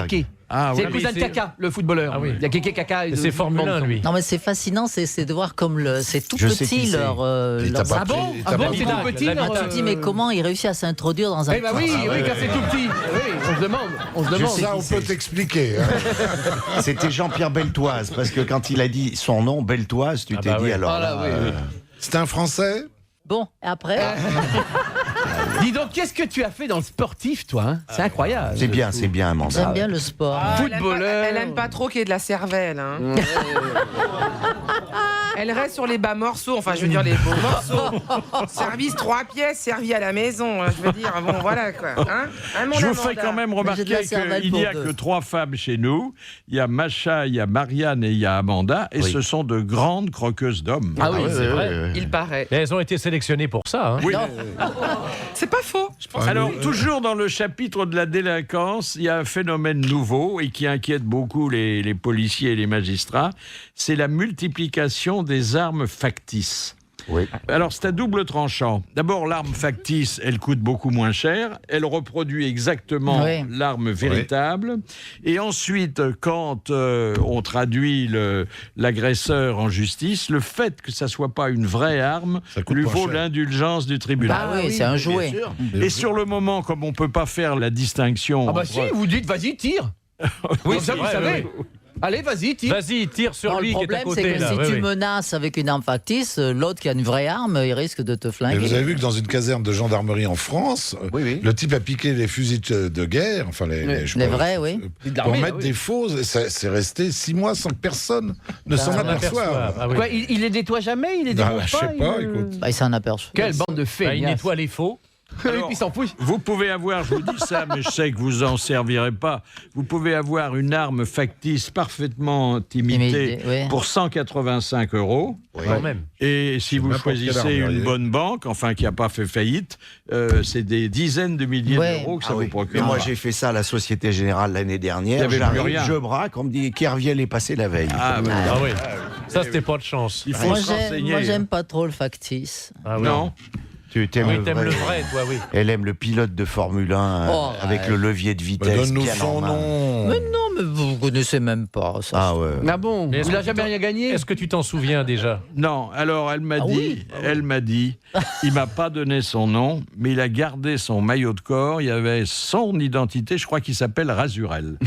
Kéké. C'est le cousin de Kaka, le footballeur. Ah oui. Il y a Kéké Kaka. C'est Formule 1, lui. Non, mais c'est fascinant, c'est de voir comme c'est tout Je sais petit qui leur. Ah bon, c'est tout petit. Tu te dis, mais comment il réussit à s'introduire dans un. Eh ben oui, quand c'est tout petit. Oui, on se demande. Ça, on peut t'expliquer. C'était Jean-Pierre Beltoise, parce que quand il a dit son nom, Beltoise, tu t'es dit alors. C'est un Français? Bon, et après. Dis donc, qu'est-ce que tu as fait dans le sportif, toi, hein? C'est incroyable. C'est bien, Amanda. J'aime bien le sport. Footballeur. Elle aime pas trop qu'il y ait de la cervelle. Hein. Elle reste sur les bas morceaux, enfin je veux dire les beaux morceaux. Service 3 pièces, servi à la maison. Je veux dire, bon voilà quoi. Hein, je vous fais quand même remarquer qu'il n'y a que 3 femmes chez nous. Il y a Macha, il y a Marianne et il y a Amanda. Et ce sont de grandes croqueuses d'hommes. Ah oui, c'est vrai. Il paraît. Et elles ont été sélectionnées pour ça. Hein. Oui. C'est pas faux. Alors, toujours dans le chapitre de la délinquance, il y a un phénomène nouveau et qui inquiète beaucoup les policiers et les magistrats. C'est la multiplication des armes factices. Oui. Alors, c'est à double tranchant. D'abord, l'arme factice, elle coûte beaucoup moins cher. Elle reproduit exactement l'arme véritable. Et ensuite, quand on traduit l'agresseur en justice, le fait que ça ne soit pas une vraie arme lui vaut l'indulgence du tribunal. Ah oui, c'est un jouet. Et sur le moment, comme on ne peut pas faire la distinction... Ah bah si, vous dites, vas-y, tire. Oui, ça, vous savez. Allez, vas-y, tire. Vas-y, tire sur lui qui est à côté. Le problème, c'est que là. si tu menaces avec une arme factice, l'autre qui a une vraie arme, il risque de te flinguer. Et vous avez vu que dans une caserne de gendarmerie en France, le type a piqué les fusils de guerre, enfin les vrais, pour mettre des faux. C'est resté 6 mois sans que personne ne s'en aperçoive. Quoi, il les nettoie jamais, il les démonte je sais pas, écoute. Il s'en aperçoit. Quelle bande de fées. Il nettoie les faux. Alors, vous pouvez avoir, je vous dis ça, mais je sais que vous en servirez pas. Vous pouvez avoir une arme factice parfaitement imitée pour 185 €. Quand même. Et si vous choisissez une bonne banque, enfin qui n'a pas fait faillite, c'est des dizaines de milliers d'euros que ça vous procure. Mais moi, j'ai fait ça à la Société Générale l'année dernière. J'arrive, je braque, on me dit Kerviel est passé la veille. Ah oui. Ça, c'était pas de chance. Il faut se renseigner. Moi, j'aime pas trop le factice. Non. Tu aimes le vrai, toi, oui. Elle aime le pilote de Formule 1 avec le levier de vitesse. Donne-nous son nom. Mais non, mais vous connaissez même pas ça. Ah ouais. Ah bon, il n'a jamais rien gagné. Est-ce que tu t'en souviens déjà? Non, alors elle m'a dit, il m'a pas donné son nom, mais il a gardé son maillot de corps, il y avait son identité, je crois qu'il s'appelle Razurel.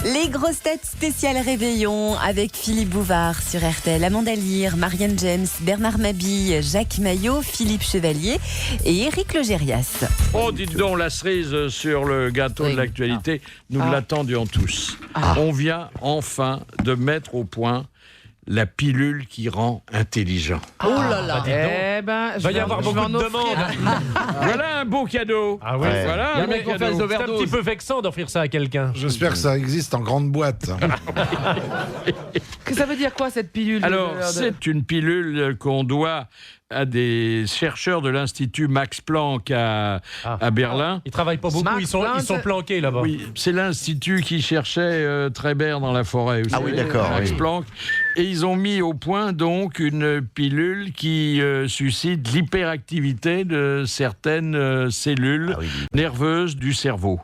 Les grosses têtes spéciales réveillon avec Philippe Bouvard sur RTL, Amanda Lear, Marianne James, Bernard Mabille, Jacques Maillot, Philippe Chevalier et Éric Logérias. Oh, dites donc, la cerise sur le gâteau de l'actualité, nous l'attendions tous. On vient enfin de mettre au point la pilule qui rend intelligent. Oh là là. Eh ben, va y avoir beaucoup de demandes. Voilà un beau cadeau. Ah oui. Voilà un beau cadeau. C'est un petit peu vexant d'offrir ça à quelqu'un. J'espère que ça existe en grande boîte. Que ça veut dire quoi cette pilule? Alors, c'est une pilule qu'on doit à des chercheurs de l'Institut Max Planck à Berlin. Ils travaillent pas beaucoup, ils sont planqués là-bas. Oui, c'est l'Institut qui cherchait Trébert dans la forêt. Ah oui, d'accord. Max Planck. Et ils ont mis au point donc une pilule qui suscite l'hyperactivité de certaines cellules nerveuses du cerveau.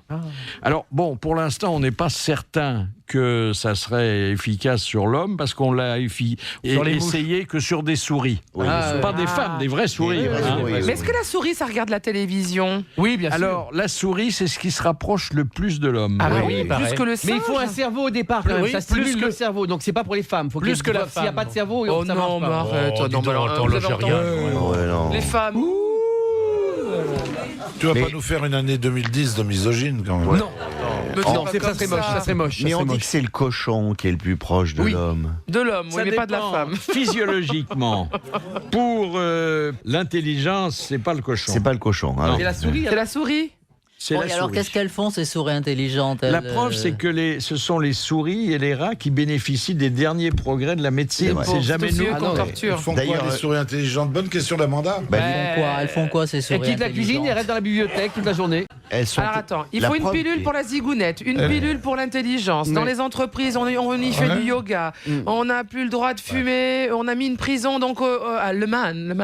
Alors bon, pour l'instant, on n'est pas certain que ça serait efficace sur l'homme parce qu'on l'a essayé que sur des souris. Pas des femmes, des vraies souris. Mais est-ce que la souris, ça regarde la télévision? Oui, bien sûr. Alors, la souris, c'est ce qui se rapproche le plus de l'homme. Ah oui, plus que le singe. Mais il faut un cerveau au départ quand même. Ça stimule le cerveau, donc c'est pas pour les femmes. Faut plus que la femme. S'il n'y a pas de cerveau, oh ça non, marche pas. arrête. Non, mais alors, là, j'ai rien. Les femmes. Tu vas pas nous faire une année 2010 de misogyne quand même. Non, ça serait moche. Mais on dit que c'est le cochon qui est le plus proche de l'homme. De l'homme, oui, mais pas de la femme. Physiologiquement, pour l'intelligence, c'est pas le cochon. C'est pas le cochon. Non. C'est la souris. C'est la souris. Alors, qu'est-ce qu'elles font, ces souris intelligentes? La preuve, c'est que ce sont les souris et les rats qui bénéficient des derniers progrès de la médecine. C'est jamais nous qu'on torture. Ils font quoi, les souris intelligentes? Bonne question d'Amanda. Elles font quoi, ces souris? Elles quittent la cuisine et restent dans la bibliothèque toute la journée. Alors attends, il faut une pilule pour la zigounette, une pilule pour l'intelligence. Dans les entreprises, on y fait du yoga. On n'a plus le droit de fumer. On a mis une prison donc à Le Man.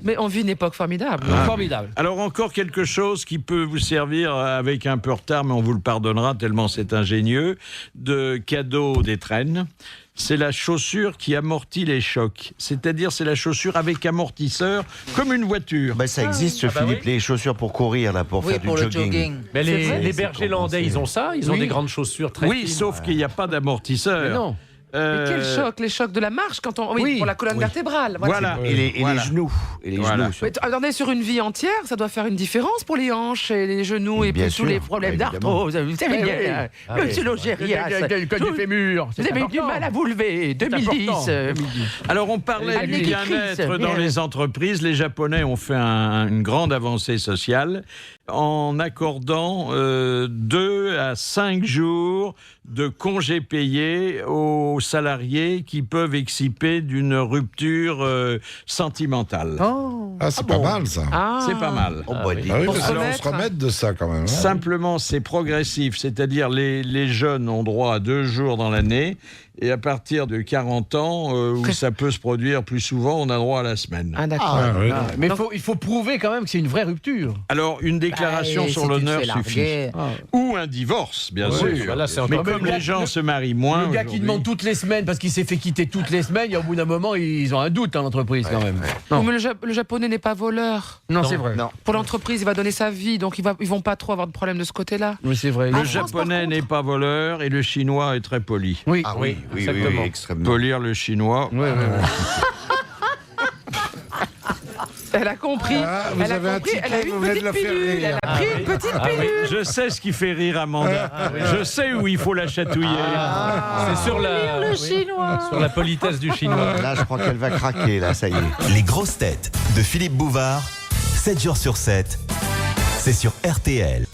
Mais on vit une époque formidable. Formidable. Alors encore quelque chose qui peut vous servir avec un peu de retard, mais on vous le pardonnera tellement c'est ingénieux, de cadeau d'étrennes. C'est la chaussure qui amortit les chocs. C'est-à-dire, c'est la chaussure avec amortisseur, comme une voiture. Ça existe, Philippe, les chaussures pour courir, là, pour faire du jogging. Mais les bergers landais, ils ont ça? Ils ont des grandes chaussures très fines. Oui, sauf qu'il n'y a pas d'amortisseur. Mais non. Mais quel choc? Les chocs de la marche quand on... Oui, pour la colonne vertébrale. Voilà. Et les genoux. Et les genoux. Mais attendez, sur une vie entière, ça doit faire une différence pour les hanches et les genoux et puis tous les problèmes d'arthrose. Vous savez bien, monsieur Logérias, vous avez eu du mal à vous lever. 2010. Alors, on parlait du bien-être dans les entreprises. Les Japonais ont fait une grande avancée sociale en accordant 2 à 5 jours de congés payés aux salariés qui peuvent exciper d'une rupture sentimentale. C'est pas mal, ça. C'est pas mal. Alors, on se remet de ça, quand même. Simplement, c'est progressif. C'est-à-dire, les jeunes ont droit à 2 jours dans l'année. Et à partir de 40 ans, où ça peut se produire plus souvent, on a droit à la semaine. D'accord. Mais il faut prouver quand même que c'est une vraie rupture. Alors, une déclaration sur l'honneur suffit. Ou un divorce, bien sûr. Mais comme les gens se marient moins... Le gars qui demande toutes les semaines parce qu'il s'est fait quitter toutes les semaines, et au bout d'un moment, ils ont un doute dans l'entreprise quand même. Non, mais le japonais n'est pas voleur. Non, c'est vrai. Non. Pour l'entreprise, il va donner sa vie, donc ils vont pas trop avoir de problème de ce côté-là. Oui, c'est vrai. Le japonais n'est pas voleur et le chinois est très poli. Oui, Oui, extrêmement. Polir le chinois. Elle a compris. Vous avez un ticket, Elle a eu vous une venez de petite la faire pilule. rire. Elle a pris une petite pilule. Je sais ce qui fait rire Amanda. Je sais où il faut la chatouiller. C'est sur le chinois. sur la politesse du chinois. Là, je crois qu'elle va craquer, là, ça y est. Les grosses têtes de Philippe Bouvard, 7 jours sur 7, c'est sur RTL.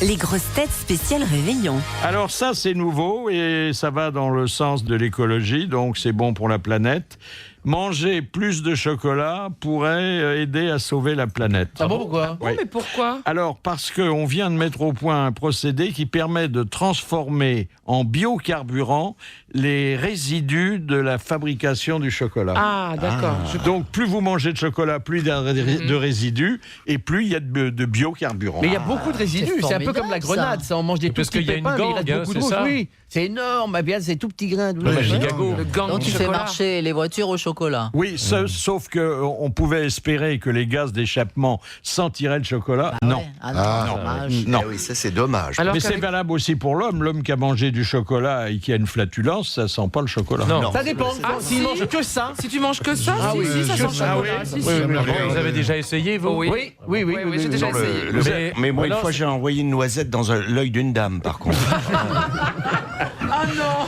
Les grosses têtes spéciales réveillon. Alors ça, c'est nouveau et ça va dans le sens de l'écologie, donc c'est bon pour la planète. Manger plus de chocolat pourrait aider à sauver la planète. Ah bon, pourquoi? Oui. Mais pourquoi? Alors, parce qu'on vient de mettre au point un procédé qui permet de transformer en biocarburant les résidus de la fabrication du chocolat. Ah, d'accord. Donc, plus vous mangez de chocolat, plus il y a de résidus, et plus il y a de biocarburant. Mais il y a beaucoup de résidus, c'est un peu comme la grenade, ça. On mange des tout Parce petits qu'il y a une pépins, mais il reste gangue, beaucoup c'est de rouge. ça Oui, c'est énorme, bien c'est tout petits grains. Chicago. Le gang Donc du tu fais chocolat. marcher les voitures au chocolat. Oui, sauf qu'on pouvait espérer que les gaz d'échappement sentiraient le chocolat. Ah Non. ouais. Ah non, dommage. Non. Ah oui, ça c'est dommage. Alors Mais c'est valable aussi pour l'homme. L'homme qui a mangé du chocolat et qui a une flatulence, ça sent pas le chocolat. Non. Ça dépend, s'il si. mange que ça. Si tu manges que ça, Ah si, oui, si, ça sent le chocolat. Si, si. Vous avez déjà essayé, vous? Oui. Oui, j'ai déjà essayé. Mais moi, une alors, fois, j'ai envoyé une noisette dans l'œil d'une dame, par contre. Ah non.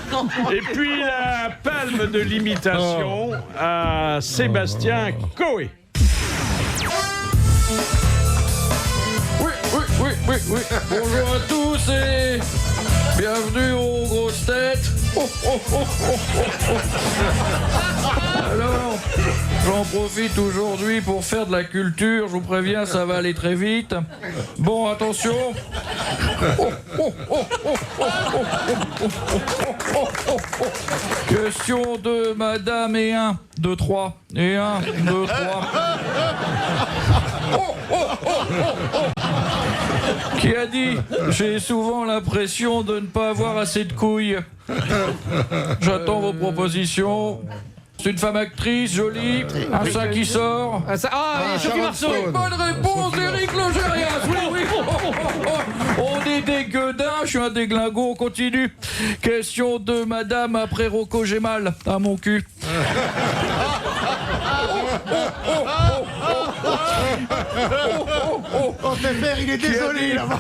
Et puis la palme de l'imitation à Sébastien Coé. Oui. Bonjour à tous et bienvenue aux grosses têtes. Alors, j'en profite aujourd'hui pour faire de la culture. Je vous préviens, ça va aller très vite. Bon, attention. Question de Madame et 1, 2, 3. Et 1, 2, 3. Qui a dit « J'ai souvent l'impression de ne pas avoir assez de couilles ». J'attends vos propositions. C'est une femme actrice, jolie, un sein qui sort. Sophie Marceau. Bonne réponse, Éric Logérias. Oui. On est des gueudins, je suis un déglingo, on continue. Question de Madame après Rocco, j'ai mal à mon cul. Pépère, il est désolé là-bas.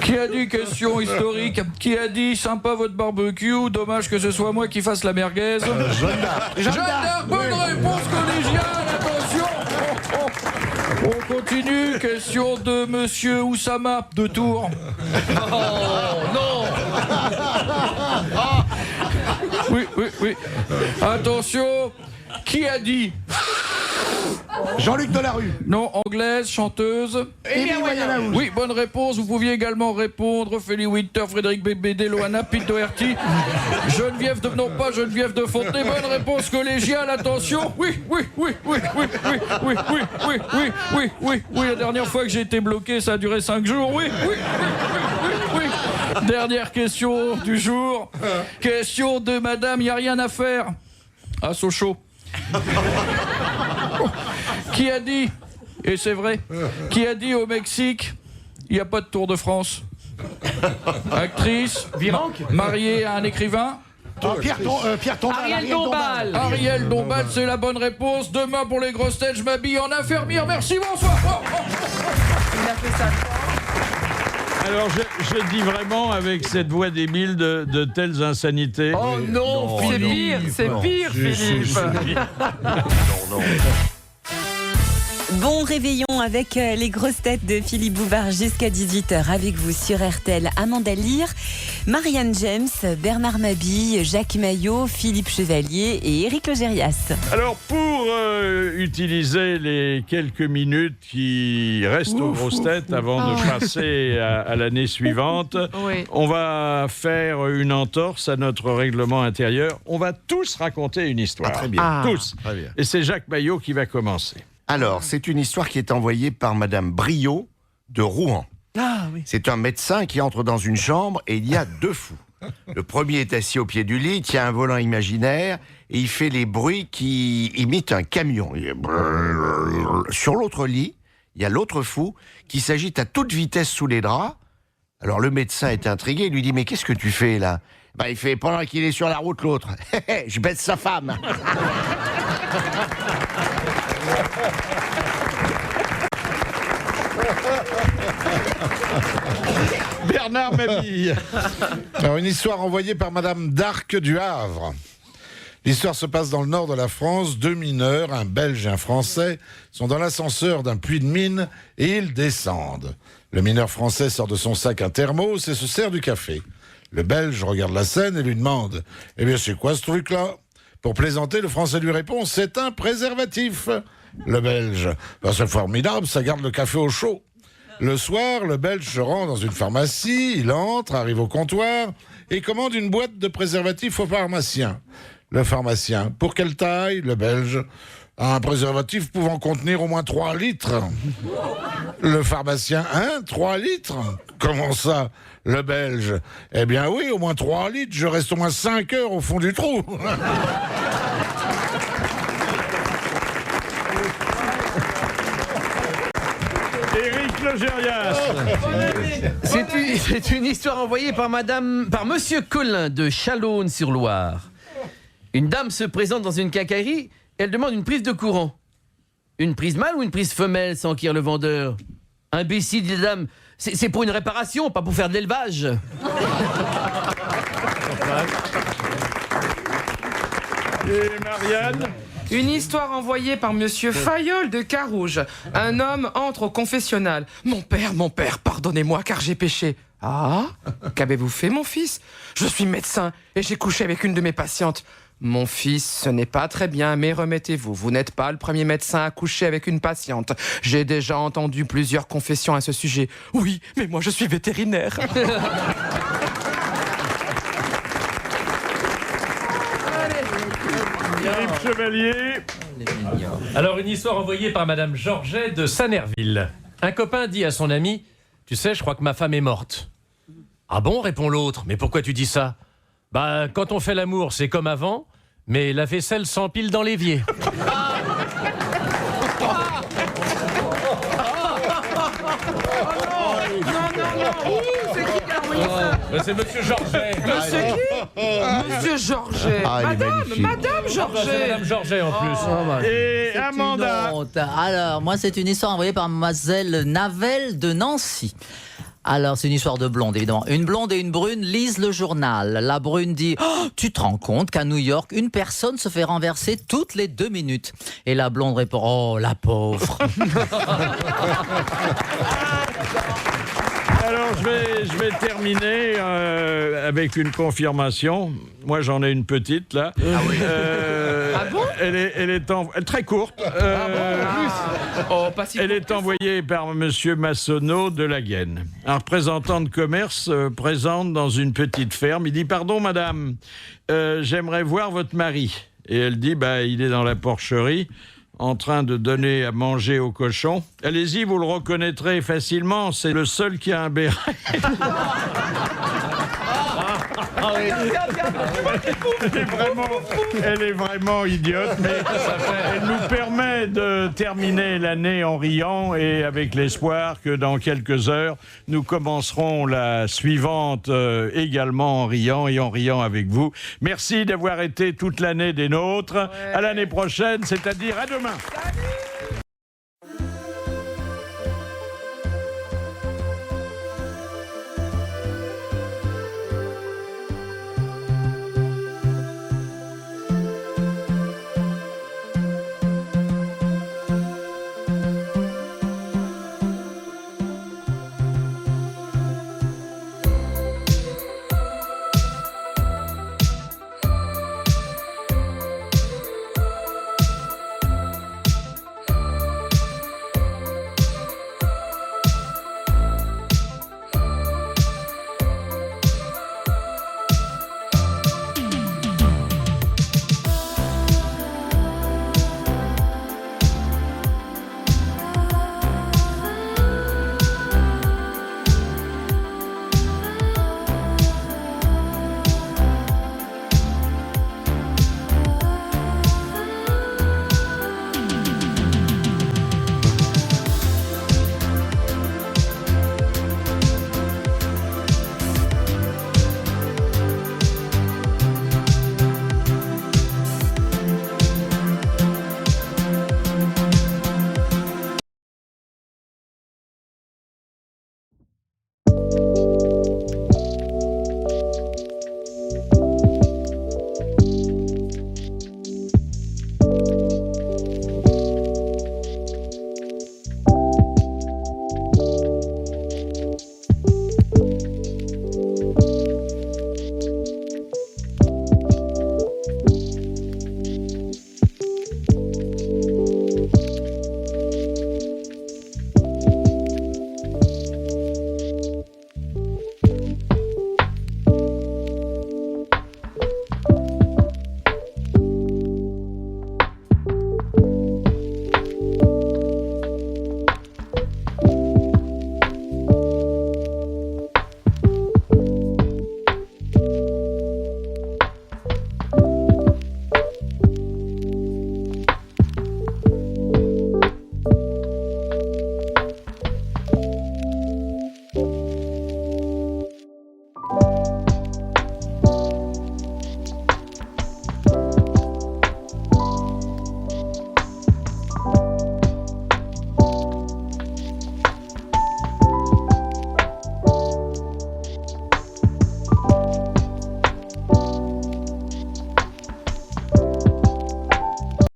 Qui a dit question historique? Qui a dit sympa votre barbecue? Dommage que ce soit moi qui fasse la merguez. Jeanne d'Arc, bonne réponse collégiale, attention. On continue, question de Monsieur Oussama de Tours. Non. Oui. Attention, qui a dit? Jean-Luc Delarue. Non, anglaise, chanteuse. Amy Winehouse. Oui, bonne réponse. Vous pouviez également répondre Ophélie Winter, Frédéric Bébédé, Loana, Pete Doherty, Geneviève de Fontenay. Bonne réponse collégiale. Attention. Oui. La dernière fois que j'ai été bloqué, ça a duré 5 jours. Oui. Dernière question du jour. Question de Madame, y a rien à faire. À Sochaux. Qui a dit, et c'est vrai, qui a dit au Mexique, il n'y a pas de Tour de France? Actrice, mariée à un écrivain. Pierre Tombal. Ariel Dombal, c'est la bonne réponse. Demain pour les grosses têtes, je m'habille en infirmière. Merci, bonsoir. Il a fait ça. Alors, je dis vraiment avec cette voix débile de telles insanités. Oh non, C'est pire, Philippe. Non. Bon réveillon avec les grosses têtes de Philippe Bouvard jusqu'à 18h avec vous sur RTL. Amanda Lear, Marianne James, Bernard Mabille, Jacques Maillot, Philippe Chevalier et Éric Logérias. Alors, pour utiliser les quelques minutes qui restent aux grosses têtes avant de passer à l'année suivante, on va faire une entorse à notre règlement intérieur. On va tous raconter une histoire. Très bien. Tous. Très bien. Et c'est Jacques Maillot qui va commencer. Alors, c'est une histoire qui est envoyée par Madame Briot de Rouen. Ah oui. C'est un médecin qui entre dans une chambre et il y a deux fous. Le premier est assis au pied du lit, il tient un volant imaginaire et il fait les bruits qui imitent un camion. Sur l'autre lit, il y a l'autre fou qui s'agite à toute vitesse sous les draps. Alors le médecin est intrigué, il lui dit « Mais qu'est-ce que tu fais là ?» Il fait « Pendant qu'il est sur la route, l'autre, je baisse sa femme !» Bernard Mabille. Alors, une histoire envoyée par Madame d'Arc du Havre. L'histoire se passe dans le nord de la France. Deux mineurs, un Belge et un Français, sont dans l'ascenseur d'un puits de mine et ils descendent. Le mineur français sort de son sac un thermos et se sert du café. Le Belge regarde la scène et lui demande « Eh bien, c'est quoi ce truc-là » Pour plaisanter, le Français lui répond « C'est un préservatif ». Le Belge « C'est formidable, ça garde le café au chaud ». Le soir, le Belge se rend dans une pharmacie, il entre, arrive au comptoir et commande une boîte de préservatifs au pharmacien. Le pharmacien, pour quelle taille? Le Belge, un préservatif pouvant contenir au moins 3 litres. Le pharmacien, 3 litres? Comment ça? Le Belge, eh bien oui, au moins 3 litres, je reste au moins 5 heures au fond du trou. Éric Logérias. C'est une histoire envoyée par Monsieur Collin de Chalonnes-sur-Loire. Une dame se présente dans une quincaillerie, elle demande une prise de courant. Une prise mâle ou une prise femelle, s'enquiert le vendeur. Imbécile, dit la dame, c'est pour une réparation, pas pour faire de l'élevage. Et Marianne? Une histoire envoyée par Monsieur Fayolle de Carouge. Un homme entre au confessionnal. Mon père, pardonnez-moi car j'ai péché. Ah, qu'avez-vous fait, mon fils? Je suis médecin et j'ai couché avec une de mes patientes. Mon fils, ce n'est pas très bien, mais remettez-vous. Vous n'êtes pas le premier médecin à coucher avec une patiente. J'ai déjà entendu plusieurs confessions à ce sujet. Oui, mais moi je suis vétérinaire. Philippe Chevalier. Alors, une histoire envoyée par Madame Georget de Sanerville. Un copain dit à son ami « Tu sais, je crois que ma femme est morte. »« Ah bon ?» répond l'autre. « Mais pourquoi tu dis ça ?»« Bah, quand on fait l'amour, c'est comme avant, mais la vaisselle s'empile dans l'évier. » C'est Monsieur Georget. Monsieur qui? Monsieur Georget. Madame Georget. C'est Madame Georget en plus. Et Amanda. Alors, moi, c'est une histoire envoyée par Mademoiselle Navel de Nancy. Alors, c'est une histoire de blonde, évidemment. Une blonde et une brune lisent le journal. La brune dit oh, « Tu te rends compte qu'à New York, une personne se fait renverser toutes les 2 minutes ?» Et la blonde répond « Oh, la pauvre !» Alors, je vais terminer avec une confirmation. Moi, j'en ai une petite, là. Ah oui. Ah bon? Elle est très courte. Elle est envoyée par Monsieur Massonneau de la Gaine. Un représentant de commerce présente dans une petite ferme. Il dit « Pardon, madame, j'aimerais voir votre mari. » Et elle dit « Il est dans la porcherie, en train de donner à manger au cochon. Allez-y, vous le reconnaîtrez facilement, c'est le seul qui a un béret. » Elle est vraiment idiote, mais elle nous permet promet de terminer l'année en riant et avec l'espoir que dans quelques heures, nous commencerons la suivante également en riant et en riant avec vous. Merci d'avoir été toute l'année des nôtres. À l'année prochaine, c'est-à-dire à demain. Salut.